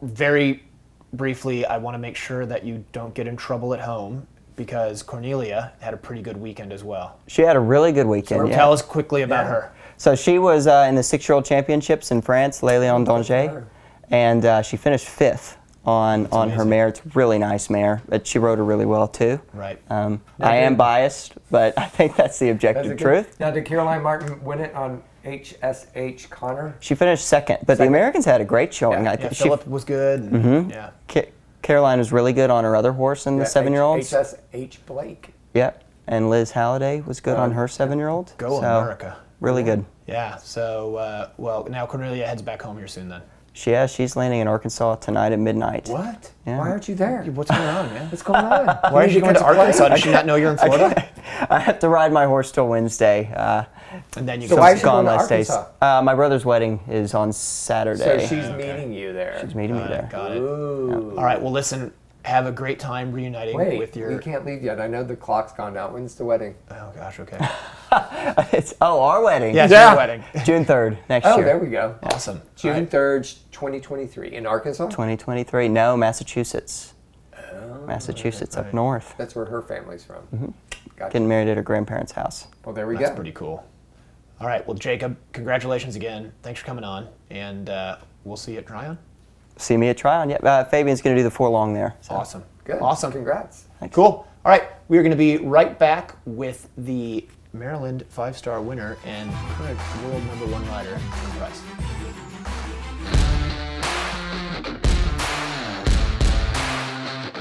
very briefly, I want to make sure that you don't get in trouble at home because Cornelia had a pretty good weekend as well. she had a really good weekend. Tell us quickly about her. So she was in the 6-year-old championships in France, Les Lions d'Angers, and she finished 5th on her mare. It's a really nice mare, but she rode her really well too. Right. I am biased, but I think that's the objective truth. Now, did Caroline Martin win it on HSH Connor? She finished 2nd, but the Americans had a great showing. Yeah. I Yeah, think Philip was good. And, yeah. Caroline was really good on her other horse in the 7-year-olds. HSH Blake. Yep, and Liz Halliday was good on her 7-year-old. Go so, America. Really good. Yeah. So, well, now Cornelia heads back home here soon then. She's landing in Arkansas tonight at midnight. What? Yeah. Why aren't you there? What's going on, man? What's going on? Why are you going to Arkansas? Does she not know you're in Florida? I have to ride my horse till Wednesday. And then you So go. why is she going to last days. Arkansas? My brother's wedding is on Saturday. So she's meeting you there. She's meeting me there. Got it. Ooh. All right. Well, listen. Have a great time reuniting Wait, with your. we can't leave yet. I know the clock's gone out. When's the wedding? Oh gosh. Okay. It's our wedding. Yeah. It's your wedding. June 3rd next Oh, year. there we go. Awesome. June All right. 3rd, 2023 in Arkansas? 2023. No, Massachusetts. Massachusetts up north. That's where her family's from. Gotcha. Getting married at her grandparents' house. Well, there we That's go. pretty cool. All right. Well, Jacob, congratulations again. Thanks for coming on, and we'll see you at Tryon. See me at Tryon. Yeah, Fabian's going to do the 4 long there. So. Awesome. Good. Awesome. Congrats. Cool. All right. We are going to be right back with the Maryland 5-star winner and current world #1 rider, Tim Price.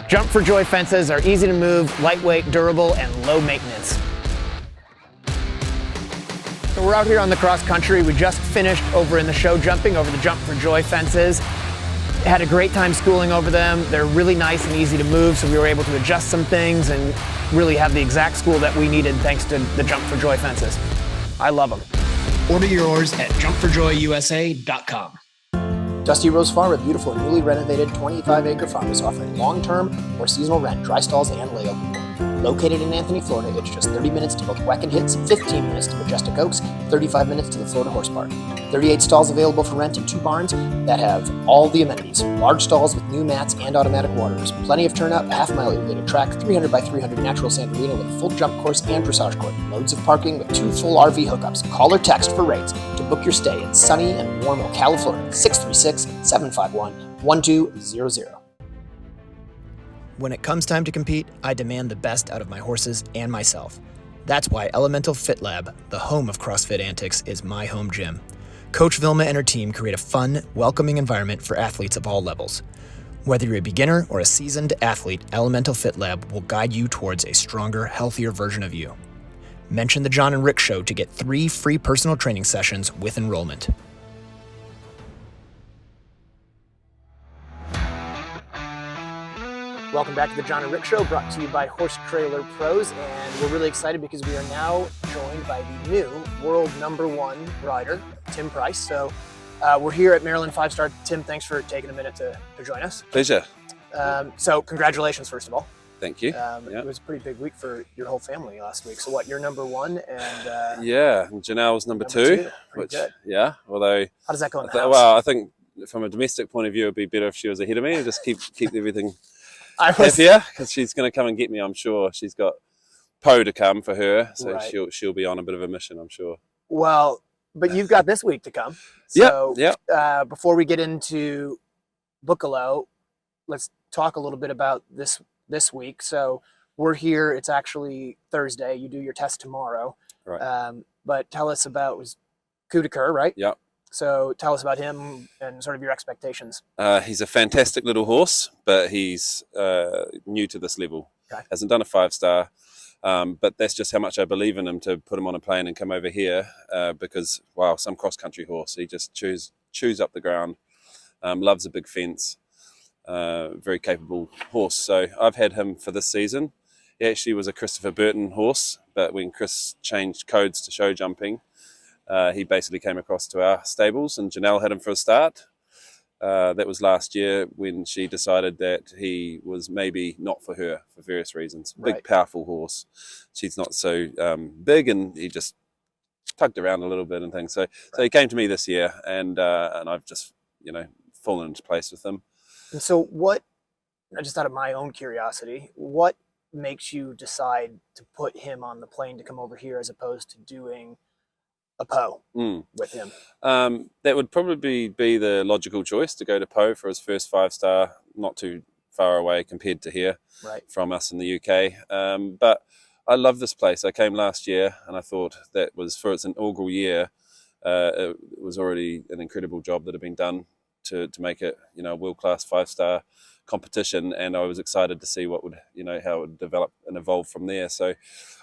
Jump for Joy fences are easy to move, lightweight, durable, and low maintenance. So we're out here on the cross country. We just finished over in the show jumping over the Jump for Joy fences. Had a great time schooling over them. They're really nice and easy to move, so we were able to adjust some things and really have the exact school that we needed thanks to the Jump for Joy fences. I love them. Order yours at jumpforjoyusa.com. Dusty Rose Farm, a beautiful and newly renovated 25-acre farm, is offering long-term or seasonal rent, dry stalls, and layover. Located in Anthony, Florida, it's just 30 minutes to both Weck and Hits, 15 minutes to Majestic Oaks, 35 minutes to the Florida Horse Park. 38 stalls available for rent and 2 barns that have all the amenities. Large stalls with new mats and automatic waters. Plenty of turnout, half-mile elevated track, 300 by 300 natural sand arena with a full jump course and dressage court. Loads of parking with 2 full RV hookups. Call or text for rates to book your stay in sunny and warm Ocala, Florida, 636-751-1200. When it comes time to compete, I demand the best out of my horses and myself. That's why Elemental Fit Lab, the home of CrossFit antics, is my home gym. Coach Vilma and her team create a fun, welcoming environment for athletes of all levels. Whether you're a beginner or a seasoned athlete, Elemental Fit Lab will guide you towards a stronger, healthier version of you. Mention the John and Rick Show to get 3 free personal training sessions with enrollment. Welcome back to the John and Rick Show, brought to you by Horse Trailer Pros, and we're really excited because we are now joined by the new world #1 rider, Tim Price. So we're here at Maryland 5-star. Tim, thanks for taking a minute to join us. Pleasure. So congratulations, first of all. Thank you. It was a pretty big week for your whole family last week. So what, you're #1 and yeah, and Janelle's number two. Pretty good. Yeah, although How does that go in the house? well, I think from a domestic point of view, it'd be better if she was ahead of me and just keep everything happier, because she's going to come and get me. I'm sure she's got Poe to come for her, so Right. she'll be on a bit of a mission, I'm sure. Well, but you've got this week to come. So Yeah. Before we get into Bookalo, let's talk a little bit about this week. So we're here. It's actually Thursday. You do your test tomorrow. Right. But tell us about, was Coup de Coeur, right? Yeah. So tell us about him and sort of your expectations. He's a fantastic little horse, but he's new to this level. Okay. Hasn't done a 5-star, but that's just how much I believe in him to put him on a plane and come over here, because, wow, some cross-country horse. He just chews up the ground, loves a big fence, very capable horse. So I've had him for this season. He actually was a Christopher Burton horse, but when Chris changed codes to show jumping, he basically came across to our stables, and Janelle had him for a start. That was last year when she decided that he was maybe not for her for various reasons. Big, Right. powerful horse. She's not so big, and he just tugged around a little bit and things. So he came to me this year, and I've just fallen into place with him. And so what, just out of my own curiosity, what makes you decide to put him on the plane to come over here as opposed to doing a Poe with him? That would probably be the logical choice, to go to Poe for his first 5-star, not too far away compared to here from us in the UK. But I love this place. I came last year, and I thought that was, for its inaugural year, it was already an incredible job that had been done to make it, a world-class 5-star competition, and I was excited to see what would, how it would develop and evolve from there. So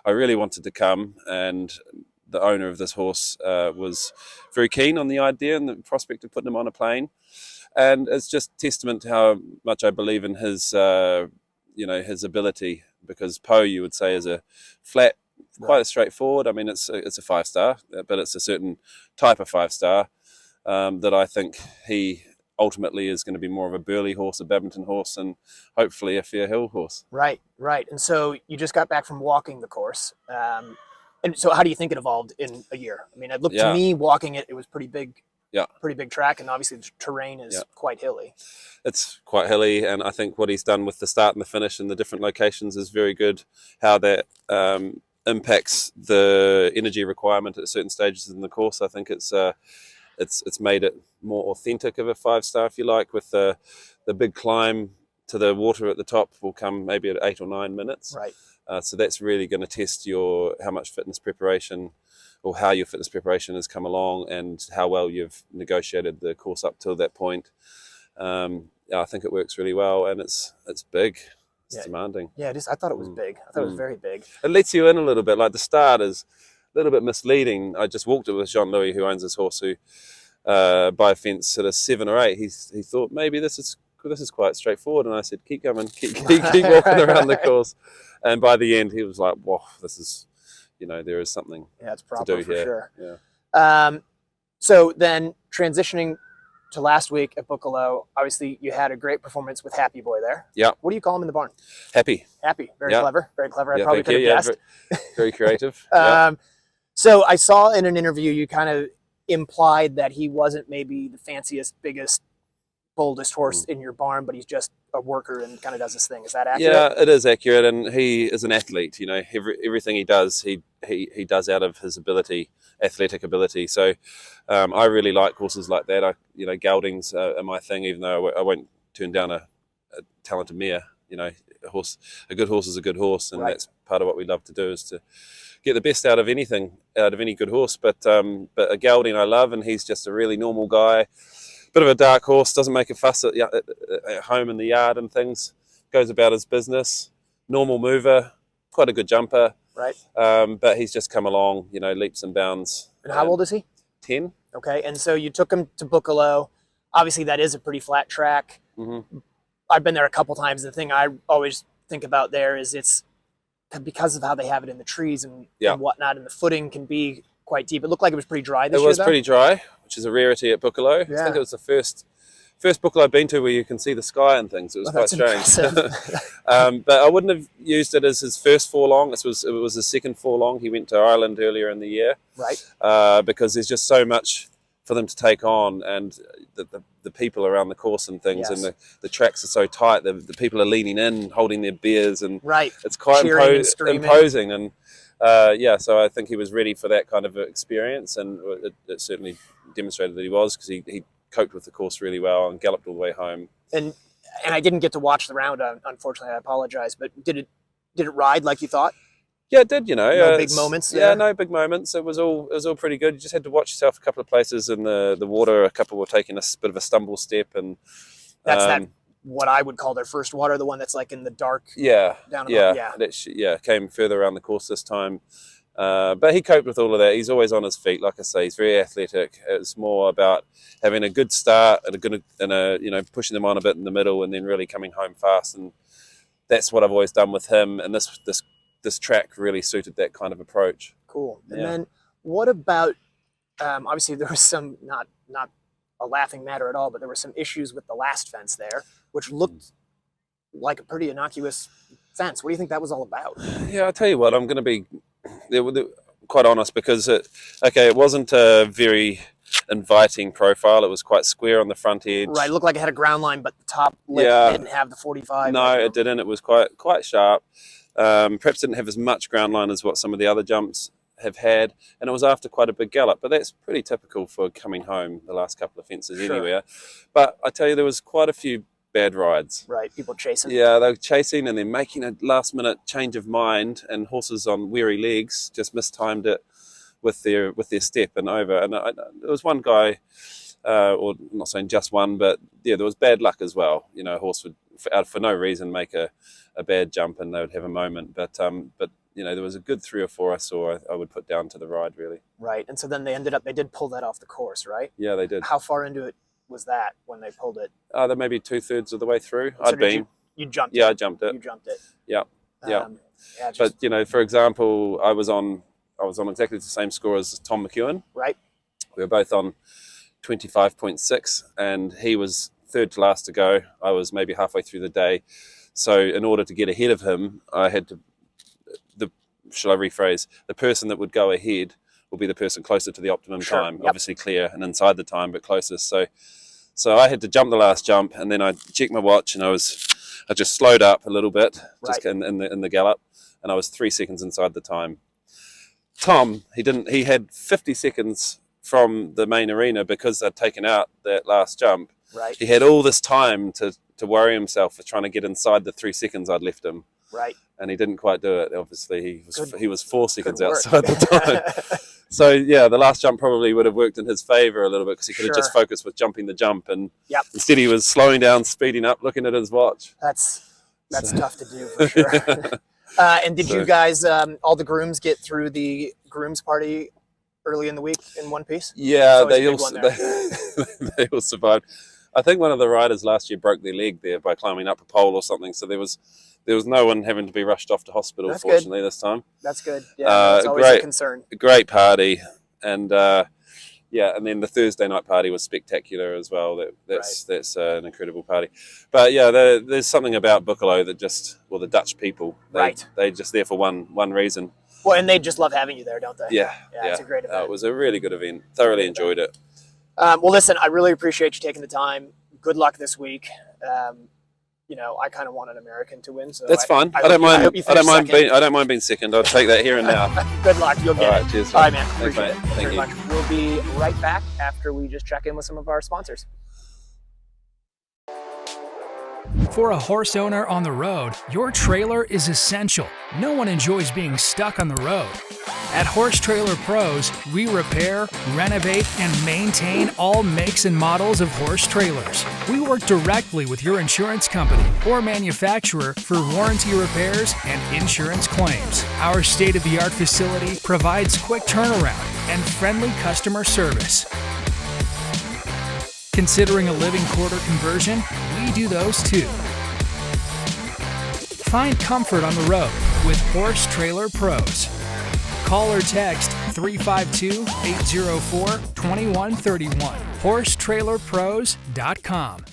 I really wanted to come, and the owner of this horse was very keen on the idea and the prospect of putting him on a plane. And it's just testament to how much I believe in his, his ability, because Poe, you would say, is a flat, quite a straightforward. I mean, it's a 5-star, but it's a certain type of 5-star that I think he ultimately is going to be more of a burly horse, a Badminton horse, and hopefully a fair hill horse. Right. And so you just got back from walking the course. And so how do you think it evolved in a year? I mean, it looked to me, walking it was pretty big. Yeah, pretty big track, and obviously the terrain is quite hilly. It's quite hilly, and I think what he's done with the start and the finish and the different locations is very good. How that impacts the energy requirement at certain stages in the course. I think it's made it more authentic of a 5-star, if you like, with the big climb to the water at the top will come maybe at 8 or 9 minutes. Right. So that's really going to test how much fitness preparation, or how your fitness preparation has come along, and how well you've negotiated the course up till that point. I think it works really well, and it's big. It's demanding. Yeah, I thought it was big. I thought it was very big. It lets you in a little bit. Like the start is a little bit misleading. I just walked it with Jean-Louis, who owns this horse, who by a fence at a 7 or 8, he thought maybe this is quite straightforward, and I said keep going, keep walking around the course, and by the end he was like, "Whoa, this is." There is something it's to proper do for here. Sure. Yeah. So then transitioning to last week at Buccolo, obviously you had a great performance with Happy Boy there. Yeah. What do you call him in the barn? Happy. Very clever. Very clever. I Yeah, probably could have guessed. Very creative. So I saw in an interview you kind of implied that he wasn't maybe the fanciest, biggest, boldest horse in your barn, but he's just a worker and kind of does his thing. Is that accurate? Yeah, it is accurate, and he is an athlete. Everything he does, he does out of his ability, athletic ability. So I really like horses like that. Geldings are my thing, even though I won't turn down a talented mare. A good horse is a good horse, and that's part of what we love to do, is to get the best out of anything, out of any good horse. But a gelding I love, and he's just a really normal guy. Bit of a dark horse, doesn't make a fuss at home in the yard and things, goes about his business, normal mover, quite a good jumper. Right. But he's just come along, leaps and bounds. And how old is he? 10. Okay, and so you took him to Buccolo. Obviously that is a pretty flat track. Mm-hmm. I've been there a couple times. The thing I always think about there is it's because of how they have it in the trees and whatnot, and the footing can be quite deep. It looked like it was pretty dry this year. It was pretty dry, which is a rarity at Buccolo. Yeah. I think it was the first Buccolo I've been to where you can see the sky and things. It was quite strange. But I wouldn't have used it as his first forlong. It was his second forlong. He went to Ireland earlier in the year. Right. Because there's just so much for them to take on, and the people around the course and things, and the tracks are so tight. The people are leaning in, holding their beers, and it's quite imposing. And so I think he was ready for that kind of experience, and it certainly demonstrated that he was, because he coped with the course really well and galloped all the way home. And I didn't get to watch the round, unfortunately. I apologize, but did it ride like you thought? Yeah, it did. No big moments. Yeah, no big moments. It was all pretty good. You just had to watch yourself a couple of places in the water. A couple were taking a bit of a stumble step, and that's what I would call their first water, the one that's like in the dark. Yeah, down came further around the course this time. But he coped with all of that. He's always on his feet, like I say. He's very athletic. It's more about having a good start and pushing them on a bit in the middle, and then really coming home fast. And that's what I've always done with him. And this track really suited that kind of approach. Cool. And then what about? Obviously, there was some not a laughing matter at all, but there were some issues with the last fence there, which looked like a pretty innocuous fence. What do you think that was all about? Yeah, I'll tell you what. I'm going to be quite honest, because it wasn't a very inviting profile. It was quite square on the front edge. Right, it looked like it had a ground line, but the top lip didn't have the 45. No, it didn't. It was quite sharp. Perhaps didn't have as much ground line as what some of the other jumps have had, and it was after quite a big gallop, but that's pretty typical for coming home the last couple of fences anywhere. But I tell you, there was quite a few bad rides. Right, people chasing. Yeah, they were chasing and then making a last minute change of mind, and horses on weary legs just mistimed it with their step and over. And there was one guy, or I'm not saying just one, but there was bad luck as well. A horse would for no reason make a bad jump, and they would have a moment. But there was a good 3 or 4 I saw I would put down to the ride, really. Right. And so then they did pull that off the course, right? Yeah, they did. How far into it was that when they pulled it? They're maybe 2/3 of the way through. So you jumped it? Yeah, I jumped it. You jumped it. Yeah. Yeah. Yeah, just, But, for example, I was on exactly the same score as Tom McEwen. right. We were both on 25.6, and he was third to last to go. I was maybe halfway through the day. So in order to get ahead of him, I had to, shall I rephrase, the person that would go ahead will be the person closer to the optimum Sure. time, Yep. obviously clear and inside the time, but closest. So I had to jump the last jump, and then I checked my watch, and I just slowed up a little bit, just Right. in the gallop, and I was 3 seconds inside the time. Tom, he had 50 seconds from the main arena because they'd taken out that last jump. Right. He had all this time to worry himself for trying to get inside the 3 seconds I'd left him. Right. And he didn't quite do it. Obviously, he was 4 seconds work. outside the time. So yeah, the last jump probably would have worked in his favour a little bit because he could have just Sure. focused with jumping the jump, and Yep. instead he was slowing down, speeding up, looking at his watch. That's tough to do for sure. And did you guys, all the grooms, get through the grooms party early in the week in one piece? Yeah, It's always a they big all one they all survived. I think one of the riders last year broke their leg there by climbing up a pole or something. So there was no one having to be rushed off to hospital. That's good. Fortunately, this time. That's good. Yeah, that's always a concern. A great party, and and then the Thursday night party was spectacular as well. That's an incredible party. But yeah, there's something about Buccalo that the Dutch people, they just there for one reason. Well, and they just love having you there, don't they? Yeah, It's a great event. It was a really good event. Thoroughly enjoyed it. Well, listen, I really appreciate you taking the time. Good luck this week. I kind of want an American to win, so That's fine. I hope you finish second. I don't mind being second. I'll take that here and now. Good luck. You'll get All it. right, cheers. All right, man. Thanks, Appreciate mate. it. Thank Very you. much. We'll be right back after we just check in with some of our sponsors. For a horse owner on the road, your trailer is essential. No one enjoys being stuck on the road. At Horse Trailer Pros, we repair, renovate, and maintain all makes and models of horse trailers. We work directly with your insurance company or manufacturer for warranty repairs and insurance claims. Our state-of-the-art facility provides quick turnaround and friendly customer service. Considering a living quarter conversion? We do those too. Find comfort on the road with Horse Trailer Pros. Call or text 352-804-2131. HorseTrailerPros.com.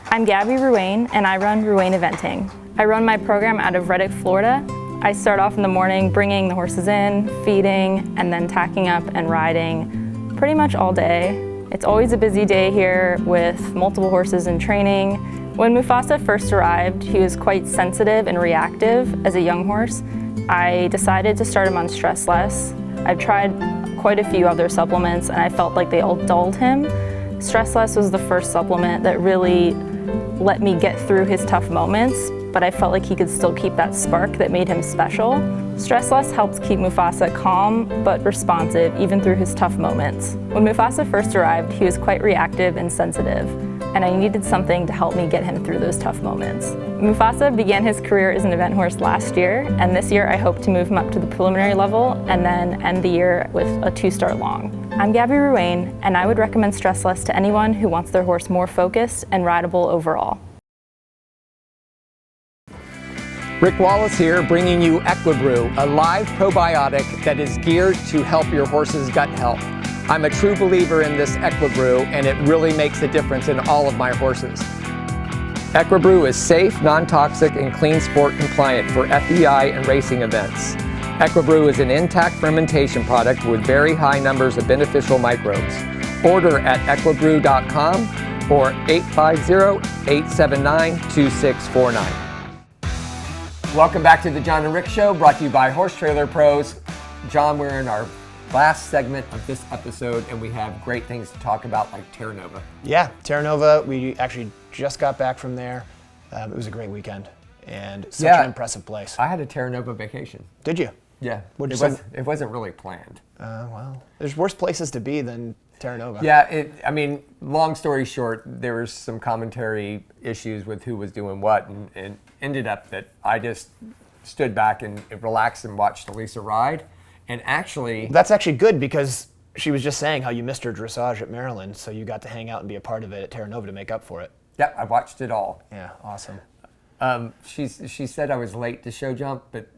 I'm Gabby Ruane, and I run Ruane Eventing. I run my program out of Reddick, Florida. I start off in the morning bringing the horses in, feeding, and then tacking up and riding pretty much all day. It's always a busy day here with multiple horses in training. When Mufasa first arrived, he was quite sensitive and reactive as a young horse. I decided to start him on Stress Less. I've tried quite a few other supplements and I felt like they all dulled him. Stress Less was the first supplement that really let me get through his tough moments, but I felt like he could still keep that spark that made him special. Stress Less helps keep Mufasa calm but responsive even through his tough moments. When Mufasa first arrived, he was quite reactive and sensitive, and I needed something to help me get him through those tough moments. Mufasa began his career as an event horse last year, and this year I hope to move him up to the preliminary level and then end the year with a 2-star long. I'm Gabby Ruane, and I would recommend Stress Less to anyone who wants their horse more focused and rideable overall. Rick Wallace here, bringing you Equibrew, a live probiotic that is geared to help your horse's gut health. I'm a true believer in this Equibrew, and it really makes a difference in all of my horses. Equibrew is safe, non-toxic, and clean sport compliant for FEI and racing events. Equibrew is an intact fermentation product with very high numbers of beneficial microbes. Order at equibrew.com or 850-879-2649. Welcome back to the John and Rick Show, brought to you by Horse Trailer Pros. John, we're in our last segment of this episode, and we have great things to talk about, like TerraNova. Yeah, TerraNova, we actually just got back from there. It was a great weekend and such an impressive place. I had a TerraNova vacation. Did you? Yeah, it wasn't really planned. Well, there's worse places to be than TerraNova. Yeah, long story short, there was some commentary issues with who was doing what, and it ended up that I just stood back and relaxed and watched Elisa ride. And actually, That's actually good because she was just saying how you missed her dressage at Maryland, so you got to hang out and be a part of it at TerraNova to make up for it. yeah, I watched it all. Yeah, awesome. She said I was late to show jump, but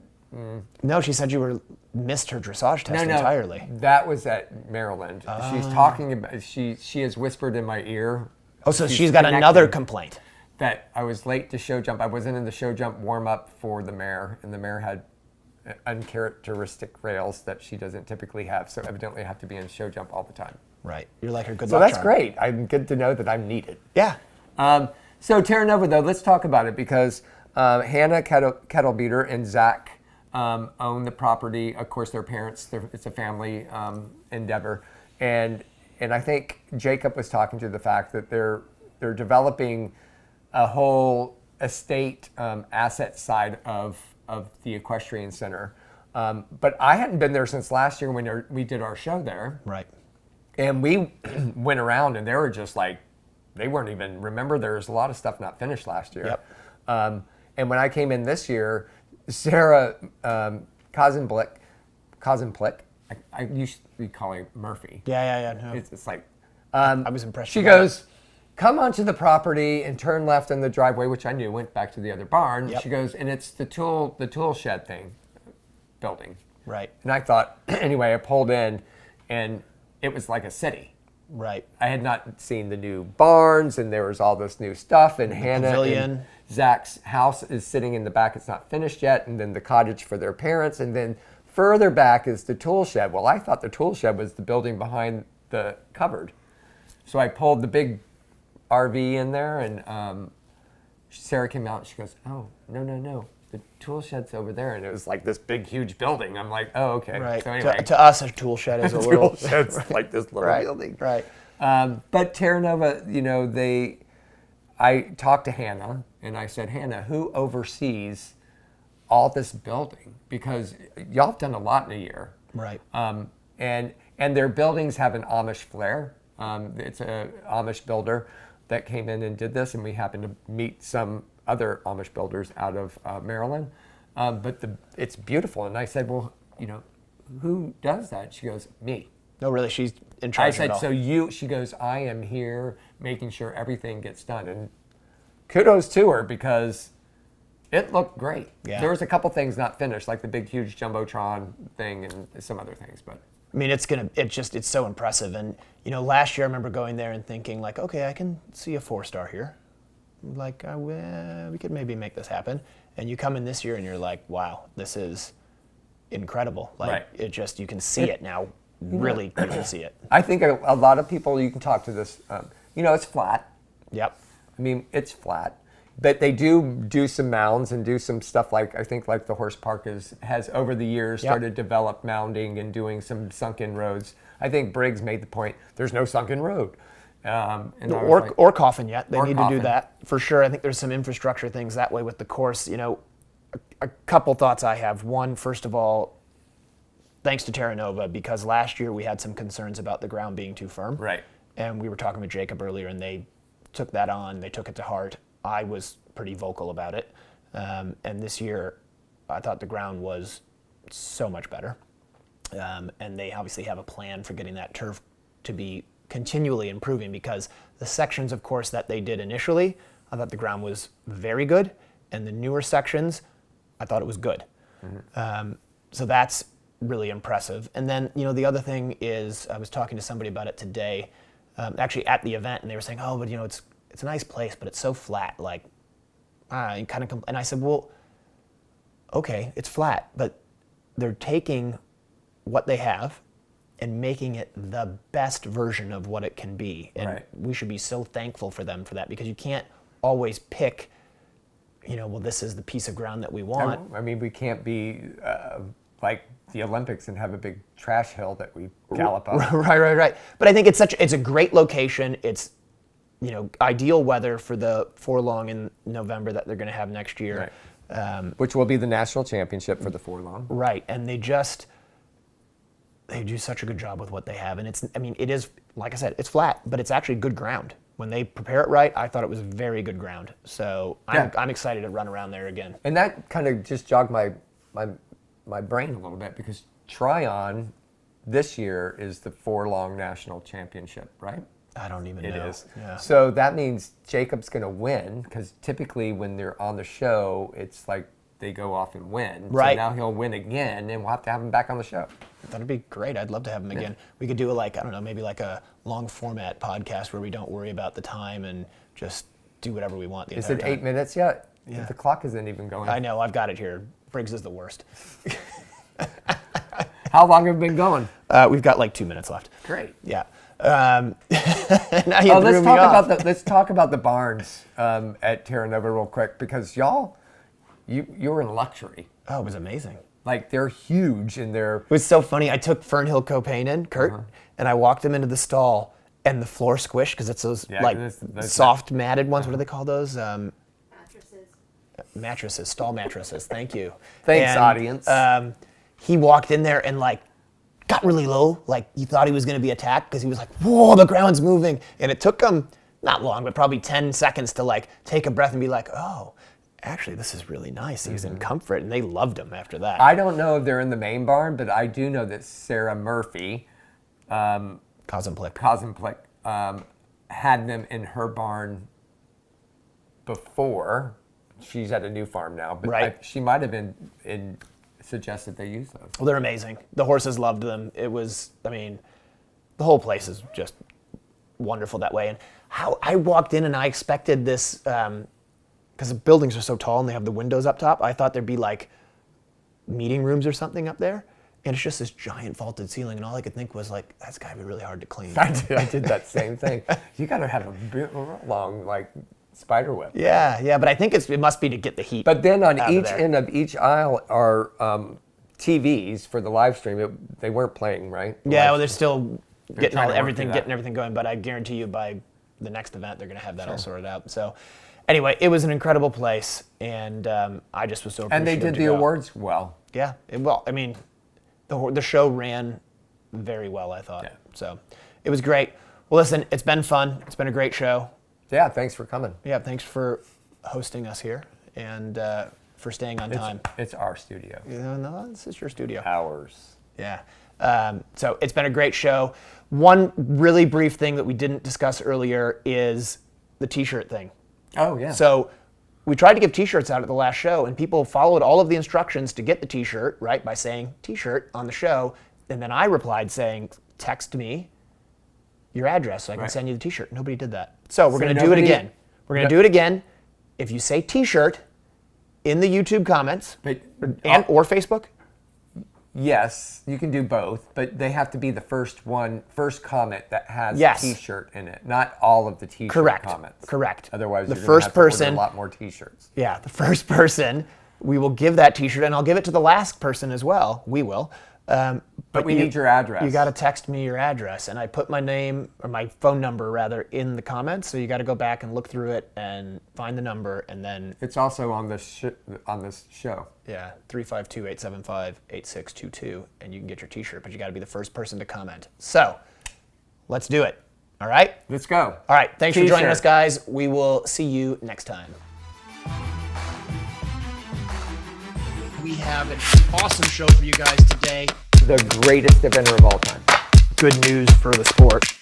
No, she said you missed her dressage test entirely. that was at Maryland. She's talking about, she has whispered in my ear. Oh, so she's got another complaint. That I was late to show jump. I wasn't in the show jump warm up for the mare, and the mare had uncharacteristic rails that she doesn't typically have. So evidently, I have to be in show jump all the time. Right. You're like her good So luck that's charm. great. I'm good to know that I'm needed. Yeah. So TerraNova, though, let's talk about it because Hannah Kettle Beater and Zach own the property. Of course, their parents. It's a family endeavor, and I think Jacob was talking to the fact that they're developing a whole estate asset side of the equestrian center. But I hadn't been there since last year when we did our show there. Right. And we went around and they were just like, they weren't even, remember there was a lot of stuff not finished last year. Yep. And when I came in this year, Sarah Kozenblick, I used to be calling Murphy. Yeah. No. It's like, I was impressed. she with that. goes, come onto the property and turn left in the driveway, which I knew went back to the other barn. Yep. She goes, and it's the tool shed building. Right. And I thought, anyway, I pulled in and it was like a city. Right. I had not seen the new barns and there was all this new stuff, and Hannah pavilion. and Zach's house is sitting in the back. It's not finished yet. And then the cottage for their parents. And then further back is the tool shed. Well, I thought the tool shed was the building behind the cupboard. So I pulled the big RV in there, and Sarah came out and she goes, oh, no. The tool shed's over there. And it was like this big, huge building. I'm like, oh, okay. Right. So anyway, To us, a tool shed is a little. tool shed's like this little Right. building. Right. But TerraNova, I talked to Hannah and I said, Hannah, who oversees all this building? Because y'all have done a lot in a year. Right. And their buildings have an Amish flair. It's an Amish builder that came in and did this, and we happened to meet some other Amish builders out of Maryland. But it's beautiful. And I said, well, who does that? She goes, me. No, really, she's in I charge of it said, all. she goes, I am here making sure everything gets done. And kudos to her because it looked great. Yeah. There was a couple things not finished, like the big, huge Jumbotron thing and some other things, but. I mean, it's so impressive. And, last year I remember going there and thinking like, okay, I can see a 4-star here. Like, we could maybe make this happen. And you come in this year and you're like, wow, this is incredible. Like, Right. you can see it now. Really, you can see it. I think a lot of people, you can talk to this, it's flat. Yep. I mean, it's flat. But they do some mounds and do some stuff like the horse park has over the years started to develop mounding and doing some sunken roads. I think Briggs made the point, there's no sunken road. Or coffin yet. They need to coffin. do that for sure. I think there's some infrastructure things that way with the course. A couple thoughts I have. One, first of all, thanks to TerraNova, because last year we had some concerns about the ground being too firm. Right. And we were talking with Jacob earlier, and they took that on. They took it to heart. I was pretty vocal about it. And this year, I thought the ground was so much better. And they obviously have a plan for getting that turf to be continually improving, because the sections, of course, that they did initially, I thought the ground was very good. And the newer sections, I thought it was good. Mm-hmm. So that's really impressive. And then, the other thing is, I was talking to somebody about it today, actually at the event, and they were saying, oh, but it's a nice place, but it's so flat. Like, and I said, well, okay, it's flat, but they're taking what they have and making it the best version of what it can be. And Right. we should be so thankful for them for that, because you can't always pick, well, this is the piece of ground that we want. I mean, we can't be like the Olympics and have a big trash hill that we gallop up. Right. But I think it's a great location. It's, ideal weather for the forelong in November that they're going to have next year. Right. Which will be the national championship for the forelong. Right, and they do such a good job with what they have, and it is, like I said, it's flat, but it's actually good ground. when they prepare it right, I thought it was very good ground. So I'm excited to run around there again. And that kind of just jogged my brain a little bit, because Tryon this year is the Forlong National Championship, right? I don't even know. It is. Yeah. So that means Jacob's going to win, because typically when they're on the show, it's like they go off and win. Right. So now he'll win again, and we'll have to have him back on the show. That'd be great. I'd love to have him again. We could do maybe like a long format podcast where we don't worry about the time and just do whatever we want the Is entire it time. 8 minutes yet? Yeah. The clock isn't even going. I know. I've got it here. Briggs is the worst. How long have we been going? We've got like 2 minutes left. Great. Yeah. Now you threw me off. Let's talk about the barns at TerraNova real quick, because you're in luxury. Oh, it was amazing. Like, they're huge, and they're... It was so funny. I took Fernhill Copain in, Kurt, and I walked him into the stall, and the floor squished, because it's those soft matted ones. What do they call those? Mattresses, stall mattresses. Thank you. Thanks, audience. He walked in there and got really low, like he thought he was going to be attacked, because he was like, "Whoa, the ground's moving!" And it took him not long, but probably 10 seconds to take a breath and be like, "Oh, actually, this is really nice." He was in comfort, and they loved him after that. I don't know if they're in the main barn, but I do know that Sarah Murphy, Cosmplick, had them in her barn before. She's at a new farm now, but she might have been suggested they use those. Well, they're amazing. The horses loved them. It was, the whole place is just wonderful that way. And how I walked in and I expected this, because the buildings are so tall and they have the windows up top, I thought there'd be meeting rooms or something up there. And it's just this giant vaulted ceiling, and all I could think was that's gotta be really hard to clean. I did that same thing. You gotta have a long, spider web. Yeah, but I think it must be to get the heat. But then on each end of each aisle are TVs for the live stream. They weren't playing, right? Yeah, well, they're still getting everything going. But I guarantee you, by the next event, they're going to have that all sorted out. So, anyway, it was an incredible place, and I just was so appreciative. And they did the awards well. Yeah, the show ran very well, I thought. Yeah. So, it was great. Well, listen, it's been fun. It's been a great show. Yeah, thanks for coming. Yeah, thanks for hosting us here, and for staying on time. It's our studio. No, this is your studio. Ours. Yeah. So it's been a great show. One really brief thing that we didn't discuss earlier is the T-shirt thing. Oh, yeah. So we tried to give T-shirts out at the last show, and people followed all of the instructions to get the T-shirt, right, by saying T-shirt on the show. And then I replied saying, text me your address so I can send you the T-shirt. Nobody did that. So we're going to do it again. We're going to do it again. If you say T-shirt in the YouTube comments or Facebook. Yes, you can do both, but they have to be the first comment that has T-shirt in it, not all of the T-shirt comments. Correct. Otherwise, the you're first going to have to person, order a lot more T-shirts. Yeah, the first person, we will give that T-shirt, and I'll give it to the last person as well. We will. But we need your address. You got to text me your address, and I put my name, or my phone number rather, in the comments. So you got to go back and look through it and find the number, and then it's also on this show. Yeah, 352-875-8622, and you can get your T-shirt. But you got to be the first person to comment. So let's do it. All right. Let's go. All right. Thanks for joining us, guys. We will see you next time. We have an awesome show for you guys today. The greatest eventer of all time. Good news for the sport.